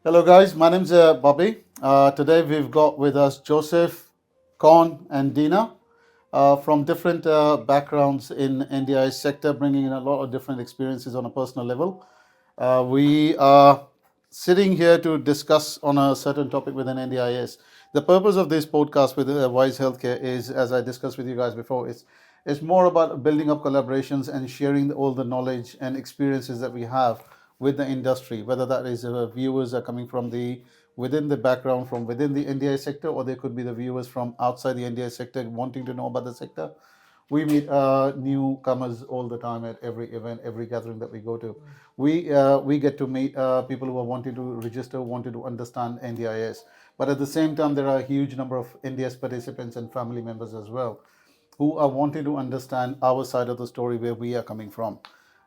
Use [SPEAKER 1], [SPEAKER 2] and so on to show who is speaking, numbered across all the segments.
[SPEAKER 1] Hello, guys. My name's Bobby. Today we've got with us Joseph, Con, and Dina from different backgrounds in NDIS sector, bringing in a lot of different experiences on a personal level. We are sitting here to discuss on a certain topic within NDIS. The purpose of this podcast with Wise Healthcare is, as I discussed with you guys before, it's more about building up collaborations and sharing all the knowledge and experiences that we have with the industry, whether that is viewers are coming from the within the background from within the NDI sector, or they could be the viewers from outside the NDI sector wanting to know about the sector. We meet newcomers all the time at every event, every gathering that we go to. We get to meet people who are wanting to register, wanting to understand NDIS. But at the same time, there are a huge number of NDIS participants and family members as well, who are wanting to understand our side of the story, where we are coming from.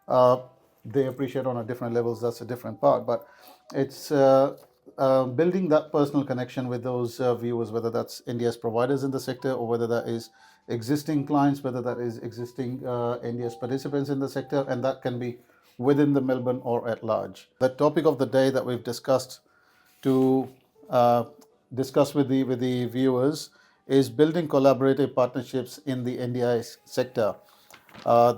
[SPEAKER 1] Uh, they appreciate on a different levels. That's a different part, but it's building that personal connection with those viewers, whether that's NDS providers in the sector, or whether that is existing clients, whether that is existing NDS participants in the sector, and that can be within the Melbourne or at large. The topic of the day that we've discussed to discuss with the viewers is building collaborative partnerships in the NDI sector.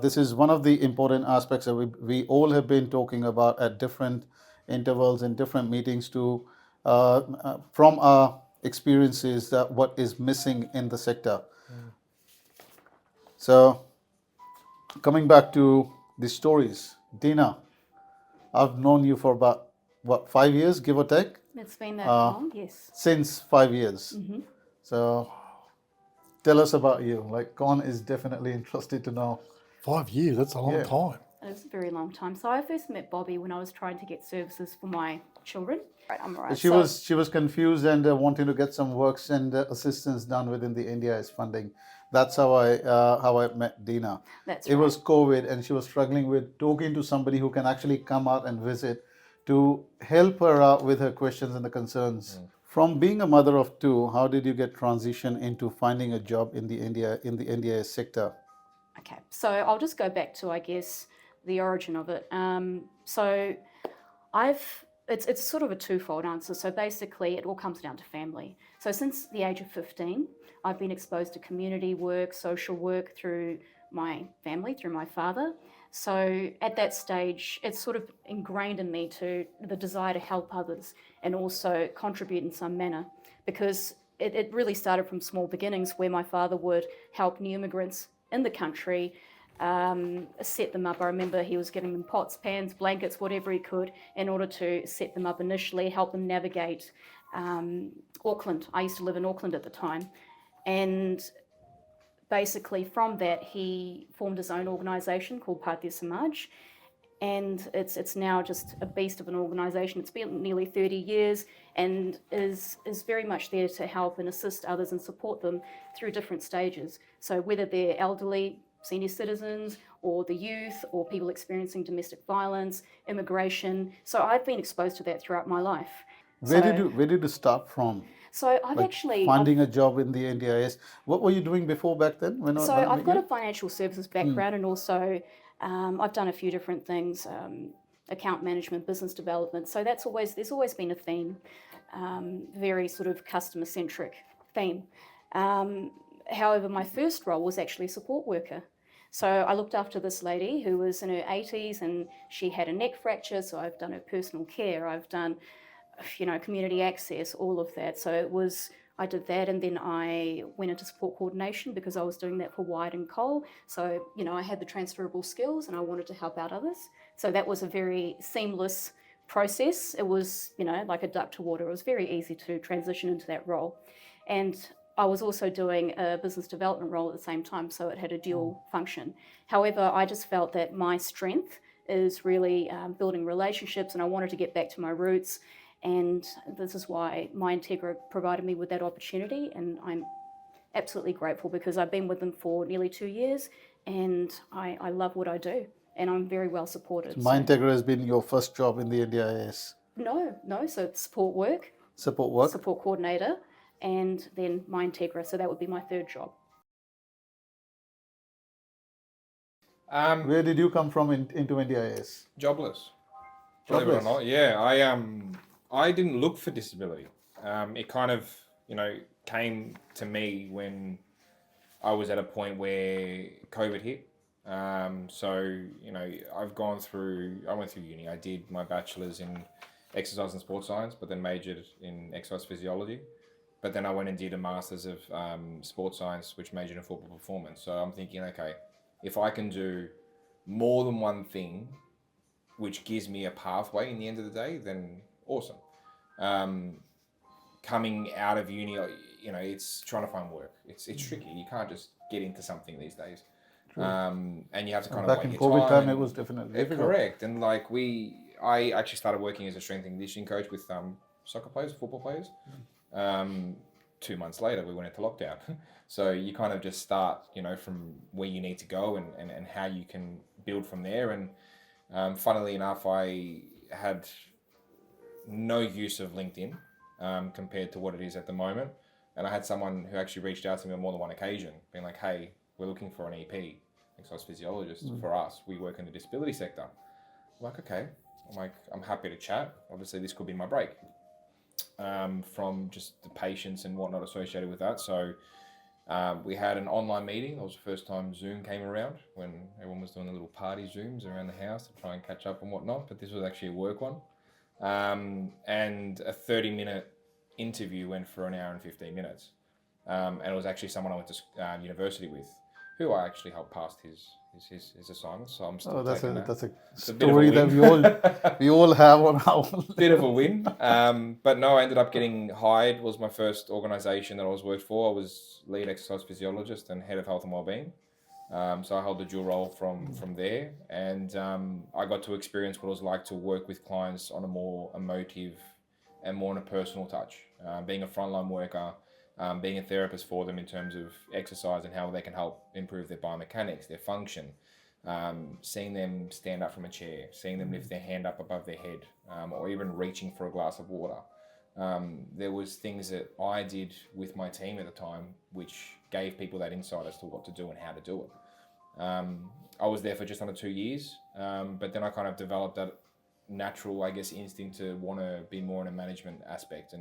[SPEAKER 1] This is one of the important aspects that we all have been talking about at different intervals in different meetings to from our experiences that what is missing in the sector. So coming back to the stories, Dina, I've known you for about what 5 years, give or take.
[SPEAKER 2] It's been that long, yes.
[SPEAKER 1] Since 5 years. So tell us about you. Like, Con is definitely interested to know.
[SPEAKER 3] 5 years, that's a long
[SPEAKER 1] Yeah.
[SPEAKER 3] time.
[SPEAKER 2] It's a very long time. So I first met Bobby when I was trying to get services for my children. Right, I'm all right.
[SPEAKER 1] She was confused and wanting to get some works and assistance done within the NDIS funding. That's how I met Dina.
[SPEAKER 2] That's
[SPEAKER 1] It
[SPEAKER 2] right.
[SPEAKER 1] was COVID, and she was struggling with talking to somebody who can actually come out and visit to help her out with her questions and the concerns. From being a mother of two, how did you get transition into finding a job in the NDIS sector?
[SPEAKER 2] Okay, so I'll just go back to, I guess, the origin of it. So it's sort of a twofold answer. So basically, it all comes down to family. So since the age of 15, I've been exposed to community work, social work through my family, through my father. So at that stage, it's sort of ingrained in me to the desire to help others and also contribute in some manner, because it really started from small beginnings where my father would help new immigrants in the country, set them up. I remember he was giving them pots, pans, blankets, whatever he could, in order to set them up initially, help them navigate Auckland. I used to live in Auckland at the time. And basically from that, he formed his own organisation called Pātea Samaj. And it's now just a beast of an organisation. It's been nearly 30 years and is very much there to help and assist others and support them through different stages. So whether they're elderly, senior citizens, or the youth, or people experiencing domestic violence, immigration. So I've been exposed to that throughout my life.
[SPEAKER 1] Where did you start from?
[SPEAKER 2] So I've actually
[SPEAKER 1] finding a job in the NDIS. What were you doing before back then?
[SPEAKER 2] So I've got a financial services background, and also I've done a few different things, account management, business development. So there's always been a theme, very sort of customer centric theme. However, my first role was actually a support worker. So I looked after this lady who was in her 80s, and she had a neck fracture. So I've done her personal care. I've done, community access, all of that. So I did that, and then I went into support coordination because I was doing that for Wide and Cole. So, I had the transferable skills and I wanted to help out others. So that was a very seamless process. It was, like a duck to water. It was very easy to transition into that role. And I was also doing a business development role at the same time, so it had a dual function. However, I just felt that my strength is really building relationships, and I wanted to get back to my roots. And this is why My Integra provided me with that opportunity, and I'm absolutely grateful because I've been with them for nearly 2 years, and I love what I do, and I'm very well supported.
[SPEAKER 1] My Integra has been your first job in the NDIS?
[SPEAKER 2] No, so it's support work. Support coordinator, and then My Integra, so that would be my third job.
[SPEAKER 1] Where did you come from into NDIS?
[SPEAKER 4] Jobless. Believe it or not, yeah.
[SPEAKER 3] I didn't look for disability. It kind of, came to me when I was at a point where COVID hit. I went through uni. I did my bachelor's in exercise and sports science, but then majored in exercise physiology. But then I went and did a master's of sports science, which majored in football performance. So I'm thinking, okay, if I can do more than one thing, which gives me a pathway in the end of the day, then awesome. Um, Coming out of uni, it's trying to find work. It's tricky. You can't just get into something these days. And you have to kind of
[SPEAKER 1] Back
[SPEAKER 3] wait
[SPEAKER 1] in
[SPEAKER 3] your
[SPEAKER 1] COVID
[SPEAKER 3] time.
[SPEAKER 1] time, it was definitely difficult.
[SPEAKER 3] Correct. And I actually started working as a strength and conditioning coach with soccer players, football players. 2 months later, we went into lockdown. So you kind of just start, from where you need to go and how you can build from there. And funnily enough, I had no use of LinkedIn compared to what it is at the moment. And I had someone who actually reached out to me on more than one occasion, being like, hey, we're looking for an EP, exercise physiologist for us. We work in the disability sector. I'm like, okay. I'm happy to chat. Obviously, this could be my break from just the patients and whatnot associated with that. So we had an online meeting. That was the first time Zoom came around, when everyone was doing the little party Zooms around the house to try and catch up and whatnot. But this was actually a work one. And a 30-minute interview went for an hour and 15 minutes. And it was actually someone I went to university with, who I actually helped pass his assignments. So I'm still taking that.
[SPEAKER 1] That's a
[SPEAKER 3] It's a bit of a
[SPEAKER 1] story that we all have on our
[SPEAKER 3] bit of a win. But no, I ended up getting hired. Was my first organisation that I was worked for. I was lead exercise physiologist and head of health and wellbeing. So I held the dual role from there, and I got to experience what it was like to work with clients on a more emotive and more on a personal touch. Being a frontline worker, being a therapist for them in terms of exercise and how they can help improve their biomechanics, their function, seeing them stand up from a chair, seeing them lift their hand up above their head, or even reaching for a glass of water. There was things that I did with my team at the time which gave people that insight as to what to do and how to do it. I was there for just under 2 years, but then I kind of developed that natural, instinct to want to be more in a management aspect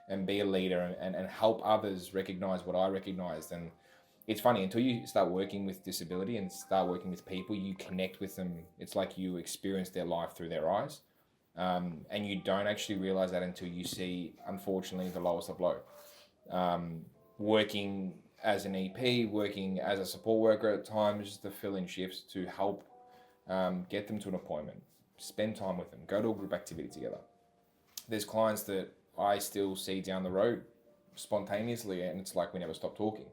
[SPEAKER 3] and be a leader and help others recognize what I recognized. And it's funny, until you start working with disability and start working with people, you connect with them. It's like you experience their life through their eyes. And you don't actually realize that until you see, unfortunately, the lowest of low. Working as an EP, working as a support worker at times, the fill-in shifts to help get them to an appointment, spend time with them, go to a group activity together. There's clients that I still see down the road spontaneously, and it's like we never stop talking.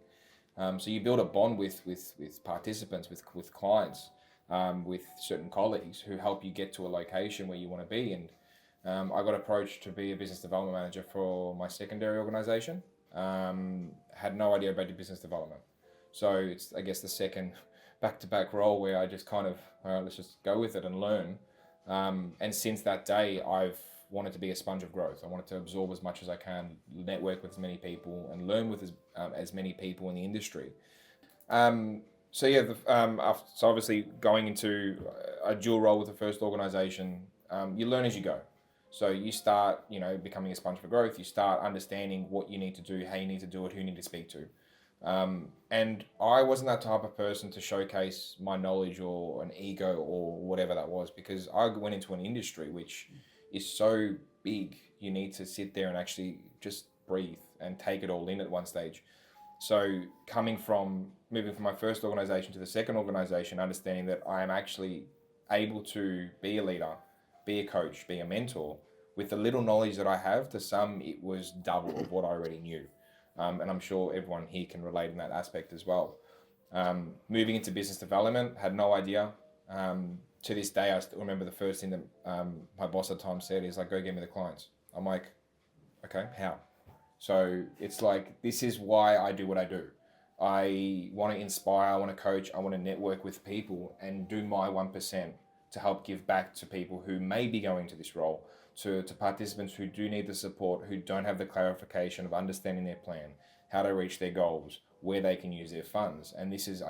[SPEAKER 3] So you build a bond with participants, with clients, with certain colleagues who help you get to a location where you want to be. And I got approached to be a business development manager for my secondary organisation. Had no idea about the business development. So it's, the second back-to-back role where I just kind of, let's just go with it and learn. And since that day, I've wanted to be a sponge of growth. I wanted to absorb as much as I can, network with as many people, and learn with as many people in the industry. So obviously going into a dual role with the first organisation, you learn as you go. So you start, becoming a sponge for growth. You start understanding what you need to do, how you need to do it, who you need to speak to. And I wasn't that type of person to showcase my knowledge or an ego or whatever that was, because I went into an industry which is so big, you need to sit there and actually just breathe and take it all in at one stage. So moving from my first organisation to the second organisation, understanding that I am actually able to be a leader, be a coach, be a mentor, with the little knowledge that I have, to some it was double of what I already knew. And I'm sure everyone here can relate in that aspect as well. Moving into business development, had no idea. To this day, I still remember the first thing that my boss at the time said is like, go get me the clients. I'm like, okay, how? So it's like, this is why I do what I do. I want to inspire, I want to coach, I want to network with people and do my 1% to help give back to people who may be going to this role, to participants who do need the support, who don't have the clarification of understanding their plan, how to reach their goals, where they can use their funds. And this is,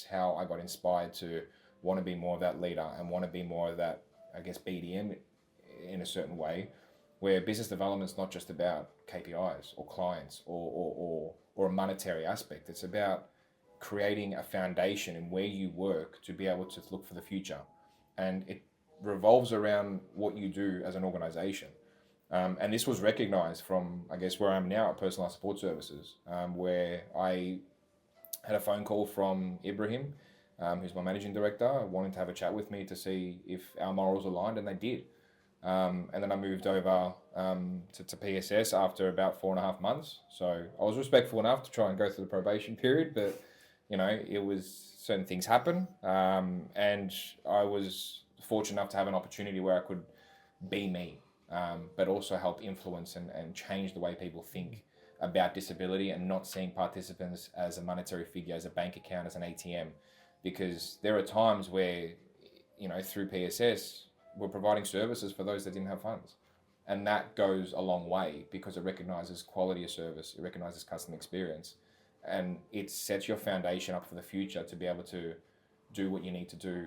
[SPEAKER 3] how I got inspired to want to be more of that leader and want to be more of that, BDM in a certain way, where business development is not just about KPIs or clients or a monetary aspect. It's about creating a foundation in where you work to be able to look for the future. And it revolves around what you do as an organization. And this was recognized from, I guess, where I am now at Personalised Support Services, where I had a phone call from Ibrahim, who's my managing director, wanting to have a chat with me to see if our morals aligned, and they did. And then I moved over to PSS after about 4.5 months. So I was respectful enough to try and go through the probation period, but it was certain things happen. And I was fortunate enough to have an opportunity where I could be me, but also help influence and change the way people think about disability and not seeing participants as a monetary figure, as a bank account, as an ATM. Because there are times where, through PSS, we're providing services for those that didn't have funds. And that goes a long way because it recognises quality of service, it recognises customer experience, and it sets your foundation up for the future to be able to do what you need to do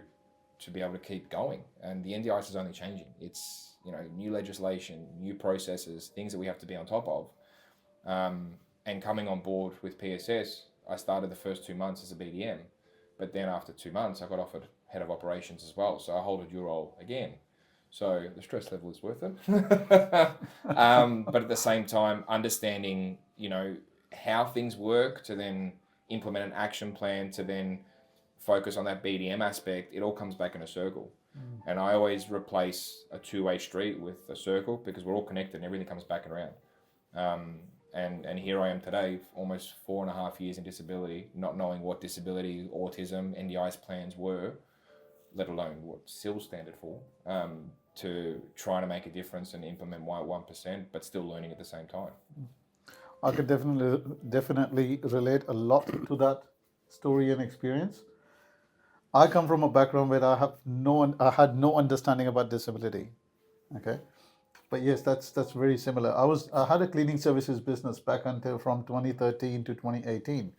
[SPEAKER 3] to be able to keep going. And the NDIS is only changing. It's, new legislation, new processes, things that we have to be on top of. And coming on board with PSS, I started the first 2 months as a BDM, but then after 2 months, I got offered head of operations as well. So I hold a dual role again. So the stress level is worth it. But at the same time, understanding, how things work to then implement an action plan to then focus on that BDM aspect, it all comes back in a circle. And I always replace a two-way street with a circle because we're all connected and everything comes back around. And here I am today, almost 4.5 years in disability, not knowing what disability, autism, NDIS plans were, let alone what SIL standard for, to try to make a difference and implement my 1%, but still learning at the same time.
[SPEAKER 1] I could definitely relate a lot to that story and experience. I come from a background where I had no understanding about disability. Okay. But yes, that's very similar. I had a cleaning services business back until from 2013 to 2018.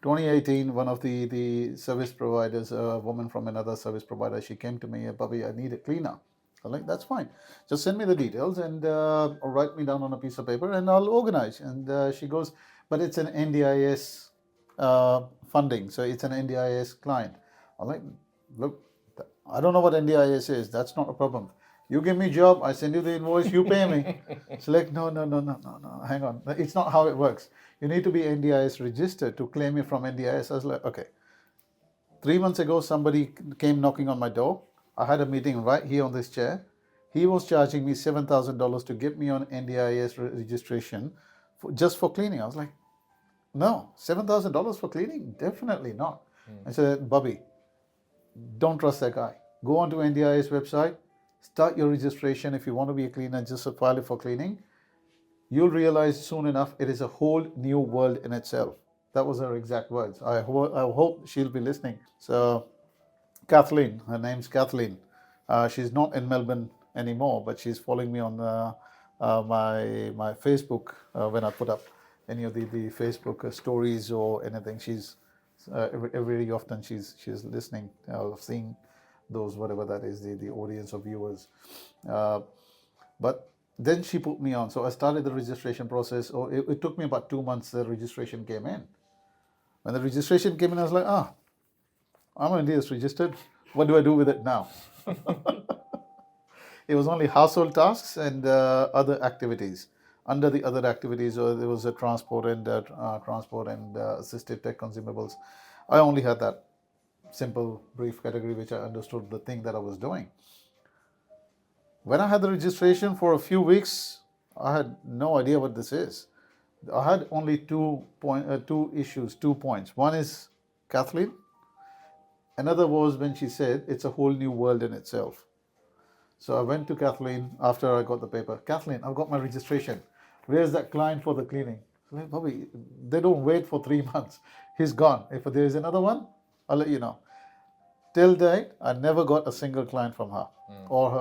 [SPEAKER 1] 2018, one of the service providers, a woman from another service provider, she came to me, Bobby, I need a cleaner. I'm like, that's fine. Just send me the details and write me down on a piece of paper and I'll organize. And she goes, but it's an NDIS funding. So it's an NDIS client. I'm like, look, I don't know what NDIS is. That's not a problem. You give me a job, I send you the invoice, you pay me. It's like, no, hang on. It's not how it works. You need to be NDIS registered to claim it from NDIS. I was like, okay. 3 months ago, somebody came knocking on my door. I had a meeting right here on this chair. He was charging me $7,000 to get me on NDIS registration just for cleaning. I was like, no, $7,000 for cleaning? Definitely not. I said, Bobby, don't trust that guy. Go onto NDIS website, start your registration. If you want to be a cleaner, just file it for cleaning. You'll realize soon enough it is a whole new world in itself. That was her exact words. I hope she'll be listening. So Kathleen, her name's Kathleen. She's not in Melbourne anymore, but she's following me on my Facebook when I put up any of the Facebook stories or anything. She's very often she's listening, seeing those, whatever that is, the audience of viewers. But then she put me on. So I started the registration process. It took me about 2 months. The registration came in. When the registration came in, I was like, I'm NDIS registered. What do I do with it now? It was only household tasks and other activities. Under the other activities, there was a transport and assistive tech consumables. I only had that simple, brief category, which I understood the thing that I was doing. When I had the registration for a few weeks, I had no idea what this is. I had only 2 points. One is Kathleen. Another was when she said it's a whole new world in itself. So I went to Kathleen after I got the paper. Kathleen, I've got my registration. Where's that client for the cleaning? So like, Bobby, they don't wait for 3 months. He's gone. If there is another one, I'll let you know. Till date, I never got a single client from her or her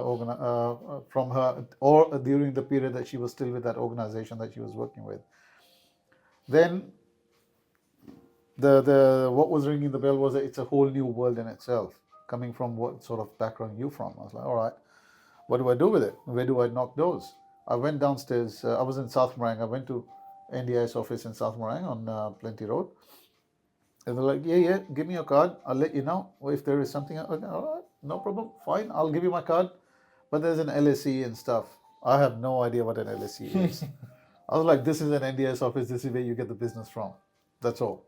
[SPEAKER 1] or during the period that she was still with that organization that she was working with. Then the what was ringing the bell was that it's a whole new world in itself. Coming from what sort of background you from? I was like, all right, what do I do with it? Where do I knock doors? I went downstairs. I was in South Morang. I went to NDIS office in South Morang on Plenty Road. And they're like, yeah, give me your card. I'll let you know if there is something. Okay, all right, no problem. Fine, I'll give you my card. But there's an LSE and stuff. I have no idea what an LSE is. I was like, this is an NDIS office. This is where you get the business from. That's all.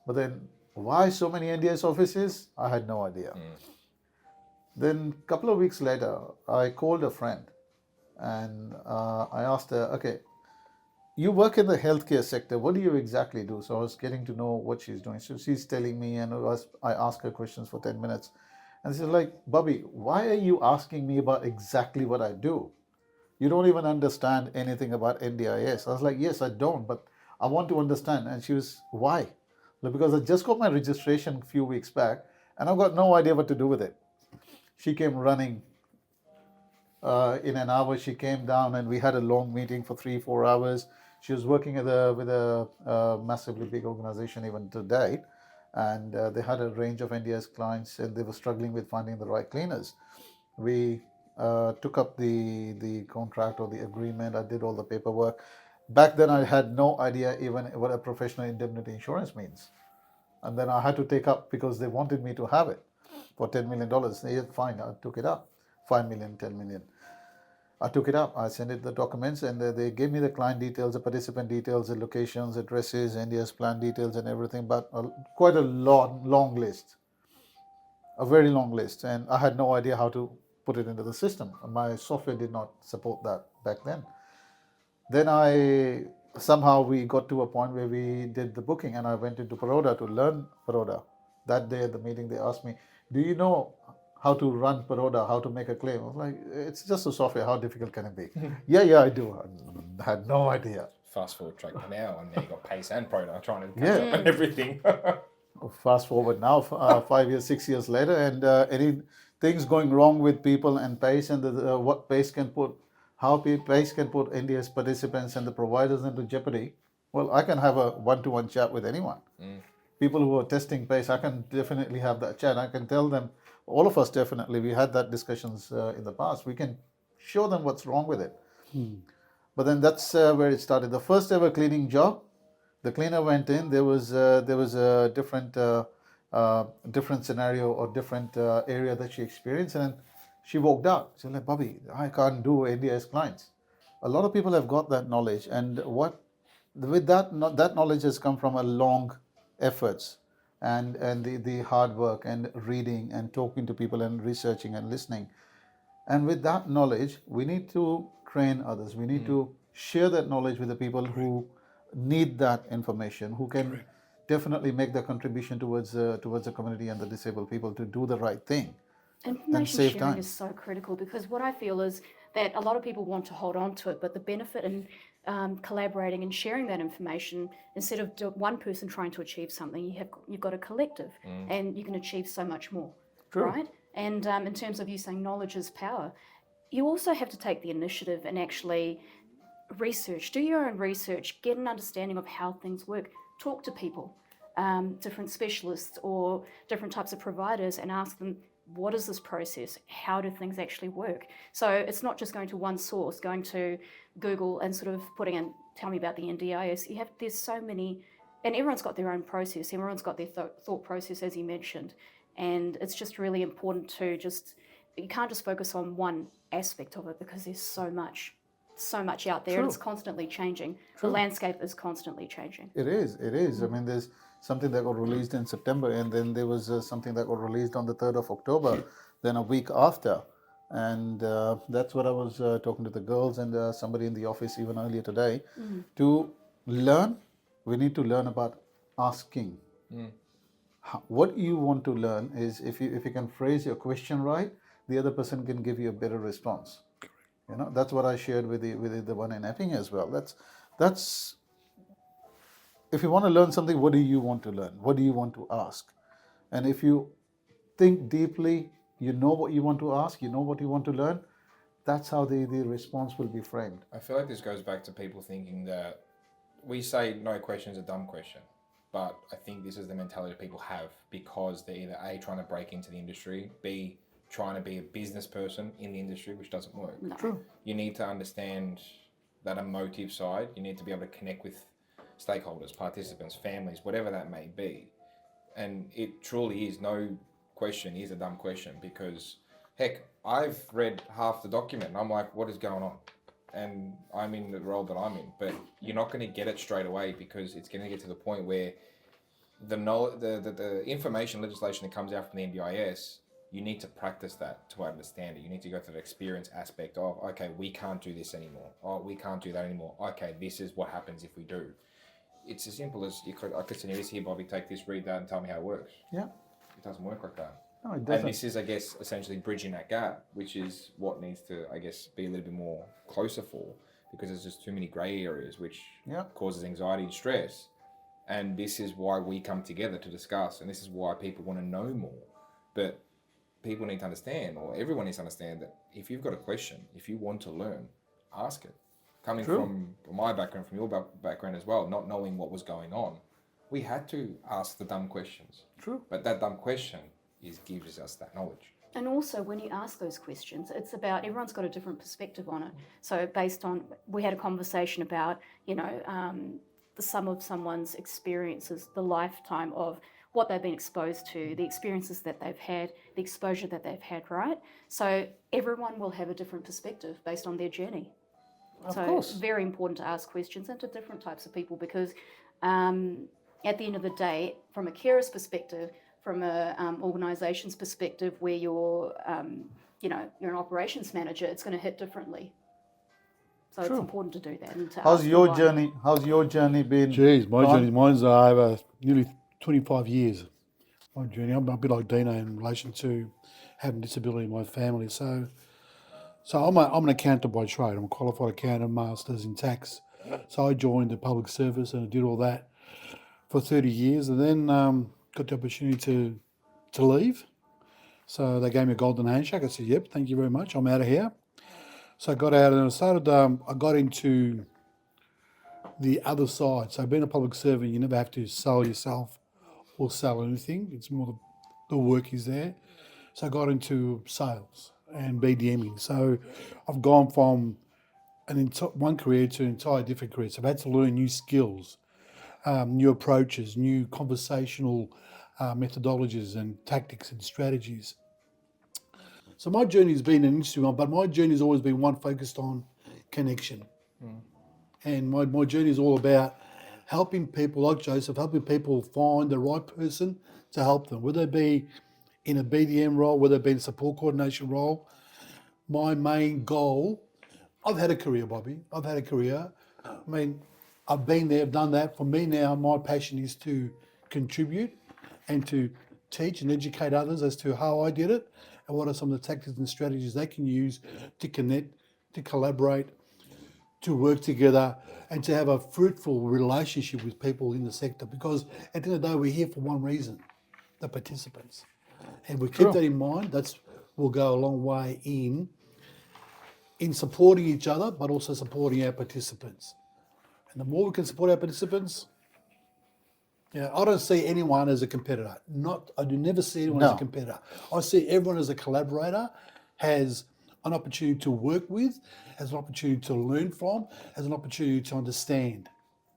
[SPEAKER 1] But then, why so many NDIS offices? I had no idea. Then, a couple of weeks later, I called a friend and I asked her, okay, you work in the healthcare sector. What do you exactly do? So I was getting to know what she's doing. So she's telling me, and I asked her questions for 10 minutes. And she's like, Bobby, why are you asking me about exactly what I do? You don't even understand anything about NDIS. I was like, yes, I don't, but I want to understand. And she was, why? Like, because I just got my registration a few weeks back and I've got no idea what to do with it. She came running. In an hour, she came down and we had a long meeting for 3-4 hours. She was working with a massively big organization even today. And they had a range of NDIS clients and they were struggling with finding the right cleaners. We took up the contract or the agreement. I did all the paperwork. Back then, I had no idea even what a professional indemnity insurance means. And then I had to take up because they wanted me to have it for $10 million. They said, fine, I took it up. 5 million, 10 million. I took it up. I sent it the documents and they gave me the client details, the participant details, the locations, addresses, NDS plan details and everything, but quite a long list, a very long list. And I had no idea how to put it into the system. My software did not support that back then. Then somehow we got to a point where we did the booking and I went into Baroda to learn Baroda. That day at the meeting, they asked me, do you know how to run Baroda, how to make a claim? I was like, it's just a software. How difficult can it be? Yeah, I do. I had no idea.
[SPEAKER 3] Fast forward track now, and now you got Pace and Proda trying to catch up and everything.
[SPEAKER 1] Fast forward now, 5 years, 6 years later, and any things going wrong with people and Pace and what Pace can put, how Pace can put NDS participants and the providers into jeopardy. Well, I can have a one-to-one chat with anyone. People who are testing Pace, I can definitely have that chat. I can tell them, all of us definitely, we had that discussions in the past. We can show them what's wrong with it. But then that's where it started. The first ever cleaning job, the cleaner went in. There was a different scenario or different area that she experienced, and she walked out. She's like, Bobby, I can't do NDIS clients. A lot of people have got that knowledge, and with that knowledge has come from a long efforts and the hard work and reading and talking to people and researching and listening. And with that knowledge, we need to train others. We need to share that knowledge with the people who need that information, who can definitely make their contribution towards the community and the disabled people to do the right thing.
[SPEAKER 2] Information
[SPEAKER 1] save
[SPEAKER 2] sharing
[SPEAKER 1] time.
[SPEAKER 2] is so critical because what I feel is that a lot of people want to hold on to it, but the benefit in collaborating and sharing that information, instead of one person trying to achieve something, you've got a collective, and you can achieve so much more, right? And in terms of you saying knowledge is power, you also have to take the initiative and actually research, do your own research, get an understanding of how things work, talk to people, different specialists or different types of providers, and ask them, what is this process? How do things actually work? So it's not just going to one source, going to Google and sort of putting in, tell me about the NDIS. There's so many, and everyone's got their own process. Everyone's got their thought process, as you mentioned. And it's just really important to you can't just focus on one aspect of it because there's so much out there. And it's constantly changing. The landscape is constantly changing.
[SPEAKER 1] It is. I mean, there's something that got released in September, and then there was something that got released on the 3rd of October, then a week after. And that's what I was talking to the girls and somebody in the office even earlier today. To learn, we need to learn about asking. What you want to learn is if you can phrase your question right, the other person can give you a better response. That's what I shared with the one in Epping as well. That's if you want to learn something, what do you want to learn? What do you want to ask? And if you think deeply, you know what you want to ask, you know what you want to learn, that's how the response will be framed.
[SPEAKER 3] I feel like this goes back to people thinking that we say no question is a dumb question, but I think this is the mentality people have because they're either A, trying to break into the industry, B, trying to be a business person in the industry, which doesn't work.
[SPEAKER 2] No.
[SPEAKER 1] True.
[SPEAKER 3] You need to understand that emotive side. You need to be able to connect with stakeholders, participants, families, whatever that may be. And it truly is, no question is a dumb question, because heck, I've read half the document and I'm like, what is going on? And I'm in the role that I'm in, but you're not going to get it straight away, because it's going to get to the point where the information legislation that comes out from the NDIS, you need to practice that to understand it. You need to go through the experience aspect of, okay, we can't do this anymore. Oh, we can't do that anymore. Okay, this is what happens if we do. It's as simple as I could say, this here, Bobby, take this, read that, and tell me how it works.
[SPEAKER 1] Yeah.
[SPEAKER 3] It doesn't work like that.
[SPEAKER 1] No, it doesn't.
[SPEAKER 3] And this is, I guess, essentially bridging that gap, which is what needs to, I guess, be a little bit more closer for, because there's just too many grey areas, which causes anxiety and stress. And this is why we come together to discuss, and this is why people want to know more. But people need to understand, or everyone needs to understand, that if you've got a question, if you want to learn, ask it. Coming from my background, from your background as well, not knowing what was going on, we had to ask the dumb questions.
[SPEAKER 1] True.
[SPEAKER 3] But that dumb question gives us that knowledge.
[SPEAKER 2] And also, when you ask those questions, it's about, everyone's got a different perspective on it. So based on, we had a conversation about, the sum of someone's experiences, the lifetime of what they've been exposed to, the experiences that they've had, the exposure that they've had, right? So everyone will have a different perspective based on their journey.
[SPEAKER 1] Of
[SPEAKER 2] So
[SPEAKER 1] course.
[SPEAKER 2] it's very important to ask questions and to different types of people, because at the end of the day, from a carer's perspective, from a organisation's perspective, where you're an operations manager, it's going to hit differently. So it's important to do that. And to
[SPEAKER 1] How's
[SPEAKER 2] ask
[SPEAKER 1] your
[SPEAKER 2] why.
[SPEAKER 1] journey? How's your journey been?
[SPEAKER 4] Geez,
[SPEAKER 1] Ron?
[SPEAKER 4] mine's over nearly 25 years. My journey, I'm a bit like Dina in relation to having disability in my family. So I'm an accountant by trade. I'm a qualified accountant, masters in tax. So I joined the public service and I did all that for 30 years, and then got the opportunity to leave. So they gave me a golden handshake. I said, "Yep, thank you very much. I'm out of here." So I got out and I started. I got into the other side. So being a public servant, you never have to sell yourself or sell anything. It's more the work is there. So I got into sales and BDMing. So I've gone from one career to an entire different career. So I've had to learn new skills, new approaches, new conversational methodologies and tactics and strategies. So my journey has been an interesting one, but my journey has always been one focused on connection. And my journey is all about helping people like Joseph, helping people find the right person to help them, whether it be in a BDM role, whether it be in a support coordination role. My main goal, I've had a career, Bobby. I've had a career. I mean, I've been there, I've done that. For me now, my passion is to contribute and to teach and educate others as to how I did it and what are some of the tactics and strategies they can use to connect, to collaborate, to work together, and to have a fruitful relationship with people in the sector. Because at the end of the day, we're here for one reason, the participants. And we keep that in mind, will go a long way in supporting each other, but also supporting our participants. And the more we can support our participants, I don't see anyone as a competitor. I do never see anyone as a competitor. I see everyone as a collaborator, has an opportunity to work with, has an opportunity to learn from, has an opportunity to understand.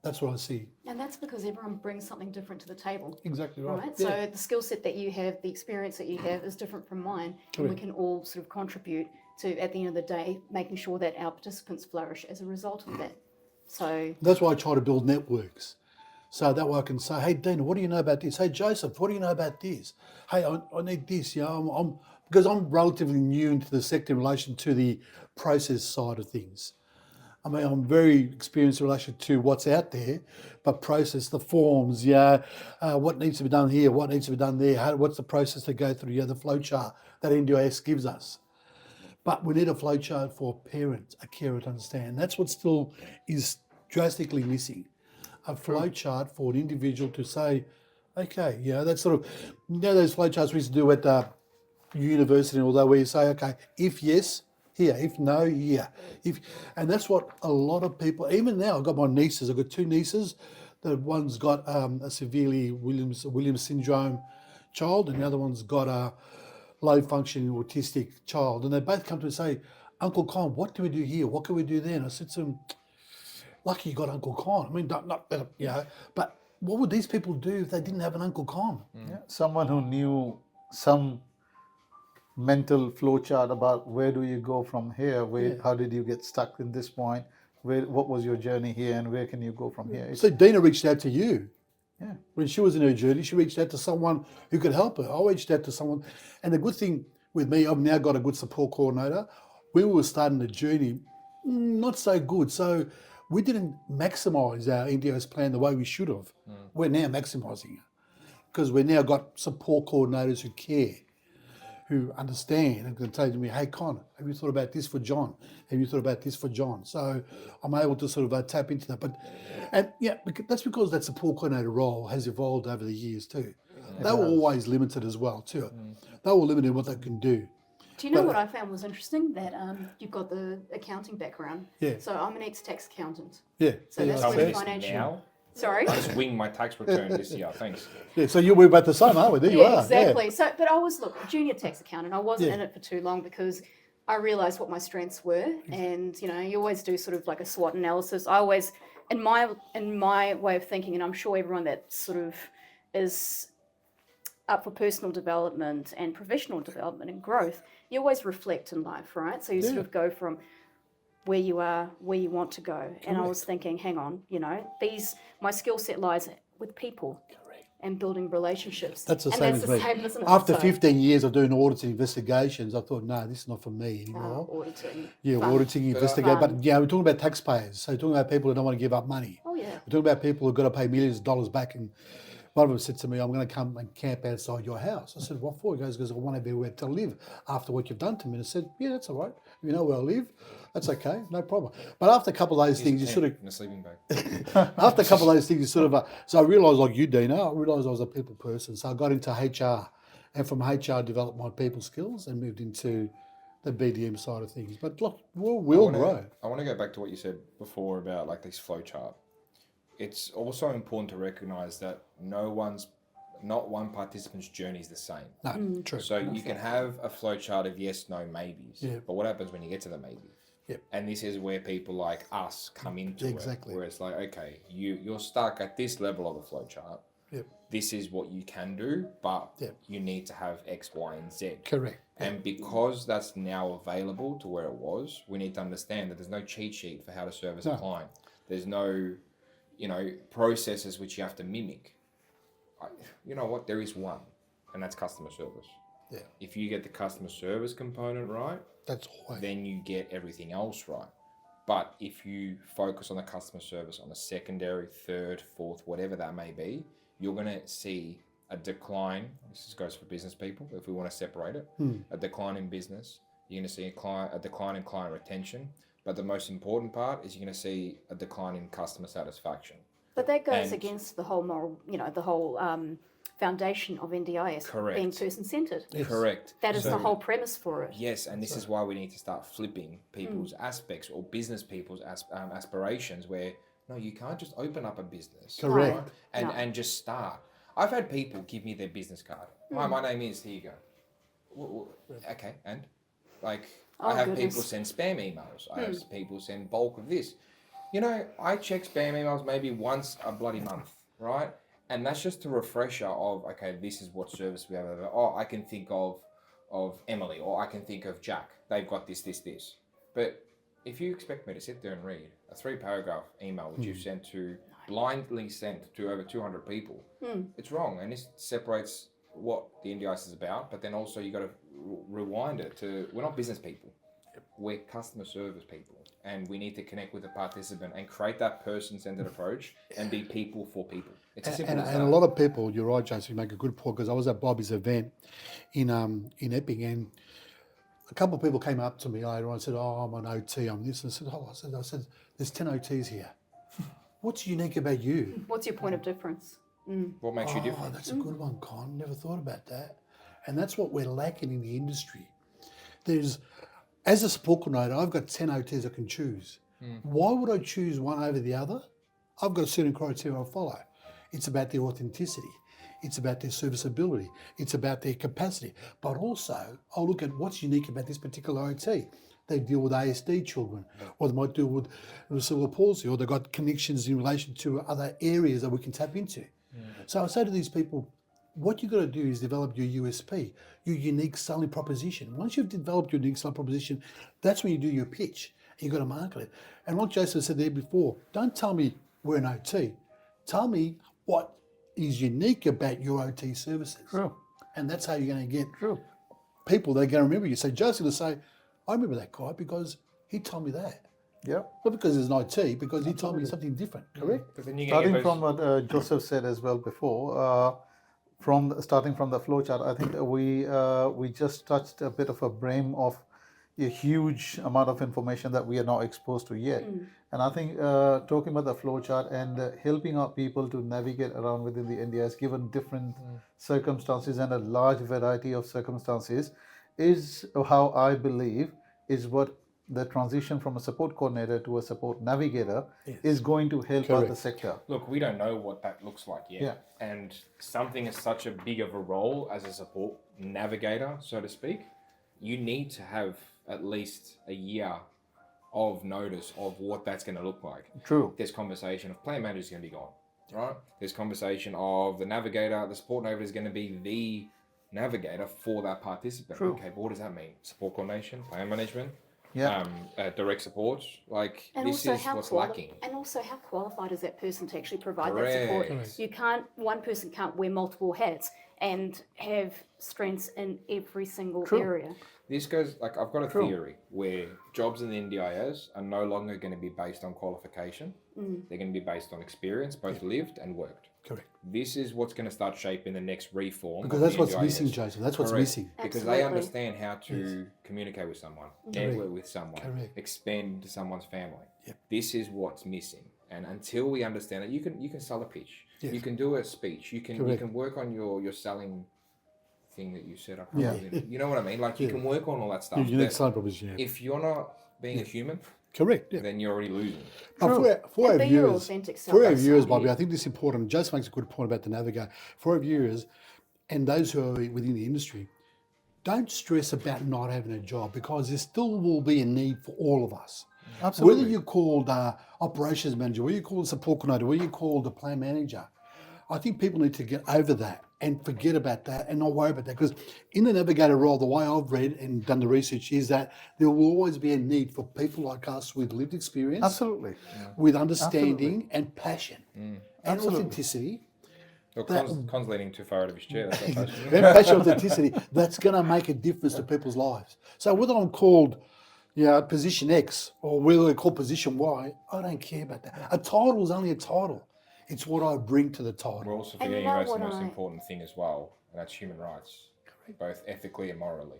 [SPEAKER 4] That's what I see.
[SPEAKER 2] And that's because everyone brings something different to the table.
[SPEAKER 4] Exactly right.
[SPEAKER 2] Right? So the skill set that you have, the experience that you have is different from mine. And we can all sort of contribute to, at the end of the day, making sure that our participants flourish as a result of that. So
[SPEAKER 4] that's why I try to build networks. So that way I can say, hey, Dina, what do you know about this? Hey, Joseph, what do you know about this? Hey, I need this. Because I'm relatively new into the sector in relation to the process side of things. I mean, I'm very experienced in relation to what's out there, but process, the forms, what needs to be done here, what needs to be done there, what's the process to go through, the flow chart that NDIS gives us. But we need a flow chart for a parent, a carer to understand. That's what still is drastically missing. A flow chart for an individual to say, okay, that's sort of, those flow charts we used to do at university and all that, where you say, okay, if yes, here, if no, here. And that's what a lot of people, even now, I've got my nieces, I've got two nieces. The one's got a severely Williams syndrome child, and the other one's got low functioning autistic child, and they both come to me and say, Uncle Con, what do we do here? What can we do there? And I said to them, lucky you got Uncle Con. I mean, not you know, but what would these people do if they didn't have an Uncle Con?
[SPEAKER 1] Yeah, someone who knew some mental flowchart about where do you go from here, where how did you get stuck in this point, what was your journey here, and where can you go from here?
[SPEAKER 4] So Dina reached out to you.
[SPEAKER 1] Yeah.
[SPEAKER 4] When she was in her journey, she reached out to someone who could help her. I reached out to someone, and the good thing with me, I've now got a good support coordinator. When we were starting the journey, not so good. So we didn't maximise our NDIS plan the way we should have. We're now maximising it because we've now got support coordinators who care, who understand and can say to me, hey, Con, have you thought about this for John? Have you thought about this for John? So I'm able to sort of tap into that. But that's because that support coordinator role has evolved over the years too. They were always limited as well too. They were limited in what they can do.
[SPEAKER 2] Do you know what I found was interesting? That you've got the accounting background.
[SPEAKER 4] Yeah.
[SPEAKER 2] So I'm an ex-tax accountant.
[SPEAKER 4] Yeah.
[SPEAKER 2] So that's
[SPEAKER 3] Tell me
[SPEAKER 2] where
[SPEAKER 3] this
[SPEAKER 2] financial.
[SPEAKER 3] now.
[SPEAKER 2] Sorry.
[SPEAKER 3] I just winged my tax return this year. Thanks.
[SPEAKER 4] Yeah, so we're about the same, aren't we? There you are.
[SPEAKER 2] Exactly. So, but I was a junior tax accountant. I wasn't in it for too long because I realised what my strengths were, and you always do sort of like a SWOT analysis. I always, in my way of thinking, and I'm sure everyone that sort of is up for personal development and professional development and growth, you always reflect in life, right? So you sort of go from where you are, where you want to go. And I was thinking, hang on, my skill set lies with people and building relationships.
[SPEAKER 4] That's the
[SPEAKER 2] and
[SPEAKER 4] same
[SPEAKER 2] that's
[SPEAKER 4] as
[SPEAKER 2] the
[SPEAKER 4] me.
[SPEAKER 2] same, isn't it?
[SPEAKER 4] After
[SPEAKER 2] So,
[SPEAKER 4] 15 years of doing audits and investigations, I thought, no, this is not for me anymore.
[SPEAKER 2] auditing.
[SPEAKER 4] Yeah,
[SPEAKER 2] fun.
[SPEAKER 4] auditing, investigate. But
[SPEAKER 2] Fun.
[SPEAKER 4] we're talking about taxpayers. So we're talking about people who don't want to give up money.
[SPEAKER 2] Oh, yeah.
[SPEAKER 4] We're talking about people who've got to pay millions of dollars back. And one of them said to me, I'm going to come and camp outside your house. I said, what for? He goes, because I want to be where to live after what you've done to me. And I said, yeah, that's all right. You know where I live. That's okay. No problem. But after a couple of those things, you sort of...
[SPEAKER 3] in a sleeping bag.
[SPEAKER 4] After a couple of those things, you sort of... so I realised, like you, Dina, I realised I was a people person. So I got into HR. And from HR, developed my people skills and moved into the BDM side of things. But look, we'll grow.
[SPEAKER 3] I want to go back to what you said before about like this flow chart. It's also important to recognise that not one participant's journey is the same.
[SPEAKER 4] No, true.
[SPEAKER 3] So you can have a flow chart of yes, no, maybes.
[SPEAKER 4] Yeah.
[SPEAKER 3] But what happens when you get to the maybe?
[SPEAKER 4] Yep.
[SPEAKER 3] And this is where people like us come into
[SPEAKER 4] Exactly.
[SPEAKER 3] it. Where it's like, okay, you're stuck at this level of the flow chart.
[SPEAKER 4] Yep.
[SPEAKER 3] This is what you can do, but
[SPEAKER 4] Yep.
[SPEAKER 3] you need to have X, Y, and Z.
[SPEAKER 4] Correct.
[SPEAKER 3] And because that's now available to where it was, we need to understand that there's no cheat sheet for how to service a client. There's no, processes which you have to mimic. You know what? There is one, and that's customer service.
[SPEAKER 4] Yeah.
[SPEAKER 3] If you get the customer service component right,
[SPEAKER 4] That's always...
[SPEAKER 3] then you get everything else right. But if you focus on the customer service on a secondary, third, fourth, whatever that may be, you're going to see a decline. This goes for business people, if we want to separate it. A decline in business. You're going to see a decline in client retention. But the most important part is you're going to see a decline in customer satisfaction.
[SPEAKER 2] But that goes
[SPEAKER 3] And-
[SPEAKER 2] against the whole moral, the whole foundation of NDIS
[SPEAKER 3] Correct.
[SPEAKER 2] being person-centered.
[SPEAKER 3] Correct.
[SPEAKER 2] That is
[SPEAKER 3] So-
[SPEAKER 2] the whole premise for it.
[SPEAKER 3] Yes, and this is why we need to start flipping people's aspects or business people's aspirations where, no, you can't just open up a business.
[SPEAKER 4] Correct.
[SPEAKER 3] right? And just start. I've had people give me their business card. Hi, my name is, here you go. Okay, and? Like, I
[SPEAKER 2] Oh,
[SPEAKER 3] have
[SPEAKER 2] goodness.
[SPEAKER 3] people send spam emails. I have people send bulk of this. I check spam emails maybe once a bloody month, right? And that's just a refresher of, okay, this is what service we have. Oh, I can think of Emily, or I can think of Jack. They've got this. But if you expect me to sit there and read a 3-paragraph email which you've blindly sent to over 200 people, it's wrong. And this separates what the NDIS is about, but then also you got to rewind it to, we're not business people. We're customer service people, and we need to connect with the participant and create that person-centered approach and be people for people. It's as simple as that.
[SPEAKER 4] And a lot of people, you're right, Jason, you make a good point, because I was at Bobby's event in Epping, and a couple of people came up to me later on and said, oh, I'm an OT, I'm this. And I said, there's 10 OTs here. What's unique about you?
[SPEAKER 2] What's your point of difference?
[SPEAKER 3] What makes you
[SPEAKER 4] Oh,
[SPEAKER 3] different?
[SPEAKER 4] that's a good one, Con. Never thought about that. And that's what we're lacking in the industry. As a support coordinator, I've got 10 OTs I can choose. Why would I choose one over the other? I've got a certain criteria I follow. It's about the authenticity. It's about their serviceability. It's about their capacity. But also, I'll look at what's unique about this particular OT. They deal with ASD children, or they might deal with cerebral palsy, or they've got connections in relation to other areas that we can tap into. So I say to these people, what you've got to do is develop your USP, your unique selling proposition. Once you've developed your unique selling proposition, that's when you do your pitch. You've got to market it. And what Joseph said there before, don't tell me we're an OT. Tell me what is unique about your OT services.
[SPEAKER 1] True.
[SPEAKER 4] And that's how you're going to get
[SPEAKER 1] True.
[SPEAKER 4] people that are going to remember you. So Joseph will say, I remember that guy because he told me that.
[SPEAKER 1] Yeah.
[SPEAKER 4] Not because he's an IT, because he told me something different, correct?
[SPEAKER 3] But then you
[SPEAKER 1] Starting
[SPEAKER 3] get
[SPEAKER 1] from what Joseph said as well before, starting from the flowchart, I think we just touched a bit of a brim of a huge amount of information that we are not exposed to yet. And I think talking about the flowchart and helping our people to navigate around within the NDIS, given different circumstances and a large variety of circumstances, is how I believe is what the transition from a support coordinator to a support navigator is going to help out the sector.
[SPEAKER 3] Look, we don't know what that looks like yet.
[SPEAKER 1] Yeah.
[SPEAKER 3] And something is such a big of a role as a support navigator, so to speak, you need to have at least a year of notice of what that's going to look like.
[SPEAKER 1] True.
[SPEAKER 3] There's conversation of plan manager is going to be gone, right? There's conversation of the navigator, the support navigator is going to be the navigator for that participant.
[SPEAKER 1] True.
[SPEAKER 3] Okay, but what does that mean? Support coordination, plan management,
[SPEAKER 1] Yeah.
[SPEAKER 3] direct support. Like,
[SPEAKER 2] And
[SPEAKER 3] this
[SPEAKER 2] also
[SPEAKER 3] is what's lacking.
[SPEAKER 2] And also, how qualified is that person to actually provide
[SPEAKER 3] Correct.
[SPEAKER 2] that support?
[SPEAKER 3] Correct.
[SPEAKER 2] You can't. One person can't wear multiple hats and have strengths in every single area.
[SPEAKER 3] This goes, like, I've got a theory where jobs in the NDIS are no longer going to be based on qualification. They're going to be based on experience, both lived and worked.
[SPEAKER 4] Correct.
[SPEAKER 3] This is what's going to start shaping the next reform.
[SPEAKER 4] Because
[SPEAKER 3] of
[SPEAKER 4] that's
[SPEAKER 3] the
[SPEAKER 4] what's
[SPEAKER 3] NDIS.
[SPEAKER 4] missing, Joseph. That's what's
[SPEAKER 3] Correct.
[SPEAKER 4] missing.
[SPEAKER 3] Because
[SPEAKER 2] Absolutely.
[SPEAKER 3] they understand how to communicate with someone, network with someone,
[SPEAKER 4] Correct.
[SPEAKER 3] expand into someone's family.
[SPEAKER 4] Yep.
[SPEAKER 3] This is what's missing. And until we understand it, you can sell a pitch.
[SPEAKER 4] Yes.
[SPEAKER 3] You can do a speech. You
[SPEAKER 4] Correct.
[SPEAKER 3] can work on your selling thing that you set up.
[SPEAKER 1] Yeah.
[SPEAKER 3] You know what I mean? Like, you can work on all that stuff.
[SPEAKER 4] Your unique
[SPEAKER 3] but
[SPEAKER 4] selling proposition. Yeah.
[SPEAKER 3] if you're not being a human,
[SPEAKER 4] Correct. Yeah.
[SPEAKER 3] then you're already losing.
[SPEAKER 4] For our
[SPEAKER 2] And be your
[SPEAKER 4] viewers,
[SPEAKER 2] authentic self.
[SPEAKER 4] for our
[SPEAKER 2] That's
[SPEAKER 4] viewers,
[SPEAKER 2] right.
[SPEAKER 4] Bobby, I think this is important. Joseph makes a good point about the navigator. For our viewers and those who are within the industry, don't stress about not having a job because there still will be a need for all of us.
[SPEAKER 1] Absolutely.
[SPEAKER 4] Whether you're called operations manager, whether you're called support coordinator, whether you're called a plan manager, I think people need to get over that and forget about that and not worry about that. Because in the navigator role, the way I've read and done the research is that there will always be a need for people like us with lived experience,
[SPEAKER 1] Absolutely.
[SPEAKER 4] with understanding and passion and
[SPEAKER 1] Absolutely.
[SPEAKER 4] authenticity.
[SPEAKER 3] Look, Con's leaning too far out of his chair. That's not passion.
[SPEAKER 4] And passion, authenticity, that's going to make a difference to people's lives. So whether I'm called, position X or whether they're called position Y, I don't care about that. A title is only a title. It's what I bring to the title.
[SPEAKER 3] We're also
[SPEAKER 2] And you
[SPEAKER 3] forgetting
[SPEAKER 2] know
[SPEAKER 3] about the
[SPEAKER 2] what
[SPEAKER 3] most
[SPEAKER 2] I-
[SPEAKER 3] important thing as well, and that's human rights, both ethically and morally.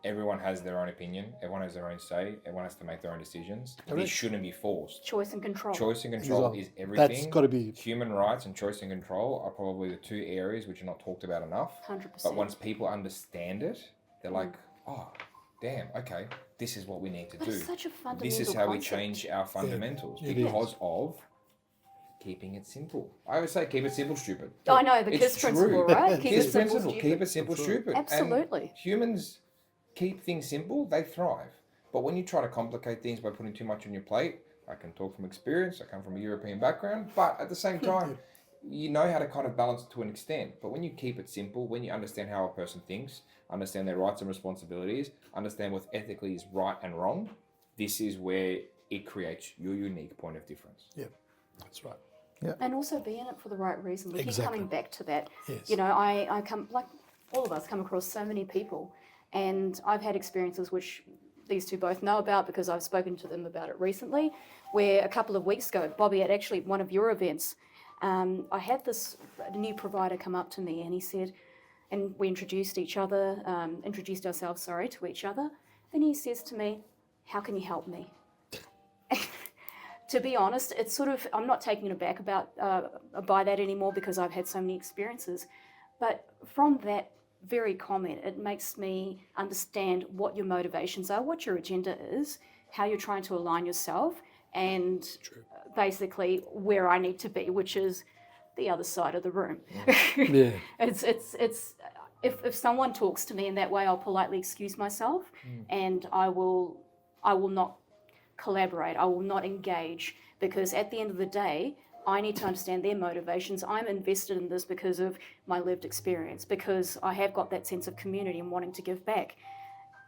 [SPEAKER 3] Everyone has their own opinion. Everyone has their own say. Everyone has to make their own decisions. This shouldn't be forced.
[SPEAKER 2] Choice and control.
[SPEAKER 3] Choice and control
[SPEAKER 4] Exactly.
[SPEAKER 3] is everything.
[SPEAKER 4] That's got to be
[SPEAKER 3] Human rights and choice and control are probably the two areas which are not talked about enough.
[SPEAKER 2] 100%.
[SPEAKER 3] But once people understand it, they're like, oh, damn, okay, this is what we need to
[SPEAKER 2] But
[SPEAKER 3] do.
[SPEAKER 2] it's such a fundamental
[SPEAKER 3] This is how we
[SPEAKER 2] concept.
[SPEAKER 3] change our fundamentals
[SPEAKER 4] it
[SPEAKER 3] because of keeping it simple. I always say keep it simple, stupid.
[SPEAKER 2] I know, the
[SPEAKER 3] It's
[SPEAKER 2] KISS principle,
[SPEAKER 3] true.
[SPEAKER 2] right? Keep
[SPEAKER 3] KISS
[SPEAKER 2] it simple,
[SPEAKER 3] principle,
[SPEAKER 2] stupid.
[SPEAKER 3] keep it simple, stupid. And
[SPEAKER 2] Absolutely.
[SPEAKER 3] humans keep things simple, they thrive. But when you try to complicate things by putting too much on your plate, I can talk from experience, I come from a European background, but at the same time, you know how to kind of balance it to an extent. But when you keep it simple, when you understand how a person thinks, understand their rights and responsibilities, understand what ethically is right and wrong, this is where it creates your unique point of difference.
[SPEAKER 4] Yeah, that's right.
[SPEAKER 2] And also be in it for the right reason. We keep
[SPEAKER 4] Exactly.
[SPEAKER 2] coming back to that.
[SPEAKER 4] Yes.
[SPEAKER 2] You know, I come, like all of us, come across so many people, and I've had experiences which these two both know about because I've spoken to them about it recently, where a couple of weeks ago, Bobby, at actually one of your events, I had this new provider come up to me and he said, and we introduced ourselves, to each other. And he says to me, how can you help me? To be honest, it's sort of, I'm not taken aback by that anymore because I've had so many experiences. But from that very comment, it makes me understand what your motivations are, what your agenda is, how you're trying to align yourself, and basically where I need to be, which is the other side of the room.
[SPEAKER 4] Yeah.
[SPEAKER 2] It's if someone talks to me in that way, I'll politely excuse myself, and I will not collaborate. I will not engage, because at the end of the day, I need to understand their motivations. I'm invested in this because of my lived experience, because I have got that sense of community and wanting to give back.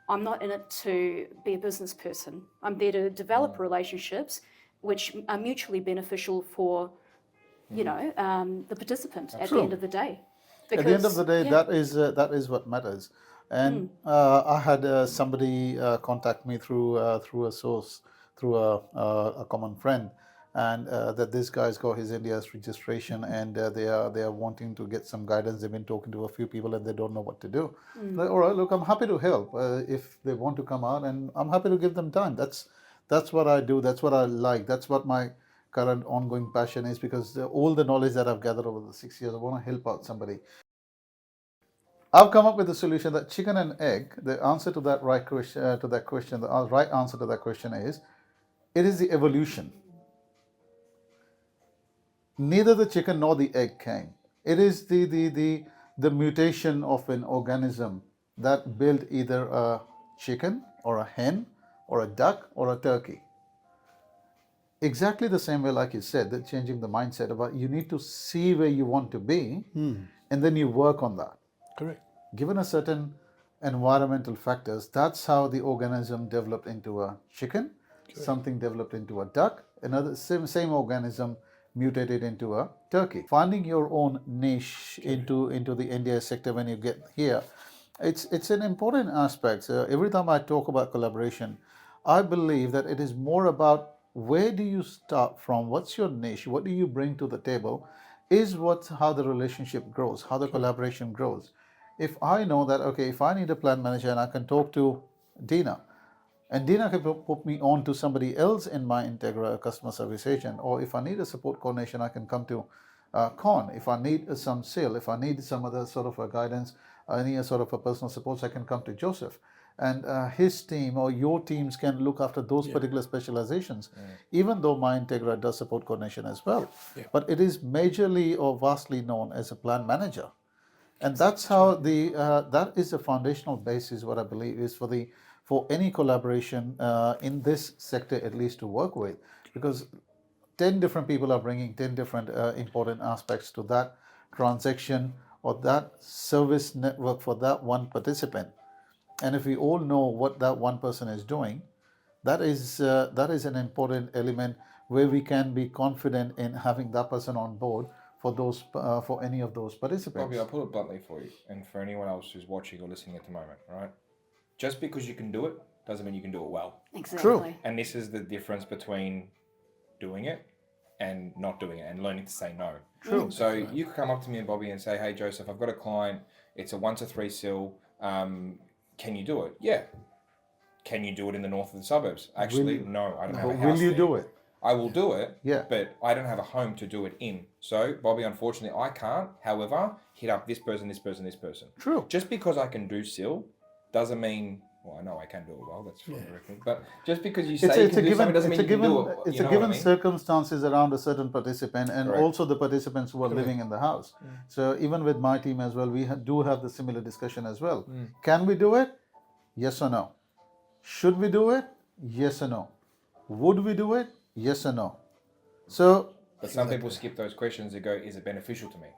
[SPEAKER 2] I'm not in it to be a business person. I'm there to develop relationships which are mutually beneficial for, the participant at the end of the day.
[SPEAKER 1] At the end of the day,
[SPEAKER 2] yeah.
[SPEAKER 1] that is what matters. And I had somebody contact me through a source, through a common friend, and that this guy's got his NDIS registration, and they are wanting to get some guidance. They've been talking to a few people, and they don't know what to do. Like, all right, look, I'm happy to help if they want to come out, and I'm happy to give them time. That's what I do. That's what I like. That's what my current ongoing passion is, because all the knowledge that I've gathered over the 6 years, I want to help out somebody. I've come up with a solution that chicken and egg. The answer to that right question, the right answer to that question is, it is the evolution. Neither the chicken nor the egg came. It is the mutation of an organism that built either a chicken or a hen or a duck or a turkey. Exactly the same way, like you said, that changing the mindset about you need to see where you want to be, and then you work on that.
[SPEAKER 4] Correct.
[SPEAKER 1] Given a certain environmental factors, that's how the organism developed into a chicken. Correct. Something developed into a duck, another same organism mutated into a turkey. Finding your own niche into the NDIS sector when you get here, it's an important aspect. Every time I talk about collaboration, I believe that it is more about where do you start from, what's your niche, what do you bring to the table, is how the relationship grows, how the collaboration grows. If I know that, okay, if I need a plan manager and I can talk to Dina, and Dina can put me on to somebody else in My Integra, a customer service agent, or if I need a support coordination, I can come to Con. If I need some sale, if I need some other sort of a guidance, any sort of a personal support, I can come to Joseph. And his team or your teams can look after those particular specializations, even though My Integra does support coordination as well. But it is majorly or vastly known as a plan manager. And that's how that is the foundational basis, what I believe is for any collaboration in this sector at least to work with, because 10 different people are bringing 10 different important aspects to that transaction or that service network for that one participant. And if we all know what that one person is doing, that is an important element where we can be confident in having that person on board for any of those participants.
[SPEAKER 3] Bobby, I'll put it bluntly for you, and for anyone else who's watching or listening at the moment, right? Just because you can do it doesn't mean you can do it well.
[SPEAKER 2] Exactly.
[SPEAKER 1] True.
[SPEAKER 3] And this is the difference between doing it and not doing it, and learning to say no.
[SPEAKER 1] True.
[SPEAKER 3] So you could come up to me and Bobby and say, "Hey Joseph, I've got a client. It's a 1 to 3 SIL. Can you do it?" Yeah. Can you do it in the north of the suburbs? Actually, no. I don't have a house
[SPEAKER 1] Will you
[SPEAKER 3] there.
[SPEAKER 1] do it?
[SPEAKER 3] I will do it,
[SPEAKER 1] Yeah.
[SPEAKER 3] but I don't have a home to do it in. So, Bobby, unfortunately, I can't. However, hit up this person, this person, this person.
[SPEAKER 1] True.
[SPEAKER 3] Just because I can do SIL doesn't mean, well, I know I can do it well. That's everything. But just because you say you can do something doesn't mean you can do it.
[SPEAKER 1] It's a given circumstances around a certain participant, and
[SPEAKER 3] Correct.
[SPEAKER 1] also the participants who are living in the house. So even with my team as well, we do have the similar discussion as well. Can we do it? Yes or no? Should we do it? Yes or no? Would we do it? Yes or no? So
[SPEAKER 3] But some people skip those questions and go, is it beneficial to me?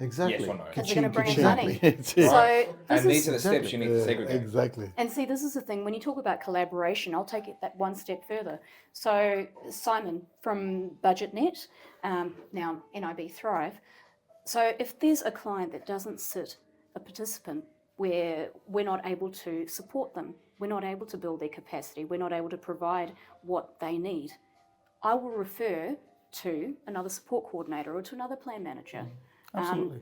[SPEAKER 1] exactly.
[SPEAKER 3] Yes or no?
[SPEAKER 2] Because they're going to bring in
[SPEAKER 4] Exactly.
[SPEAKER 2] money.
[SPEAKER 4] It's it.
[SPEAKER 2] So
[SPEAKER 3] And these
[SPEAKER 2] this
[SPEAKER 3] are the
[SPEAKER 2] is,
[SPEAKER 3] steps you need to segregate.
[SPEAKER 4] Exactly.
[SPEAKER 2] and see, this is the thing. When you talk about collaboration, I'll take it that one step further. So Simon from BudgetNet, now NIB Thrive. So if there's a client that doesn't sit a participant where we're not able to support them, we're not able to build their capacity, we're not able to provide what they need, I will refer to another support coordinator or to another plan manager.
[SPEAKER 1] Absolutely.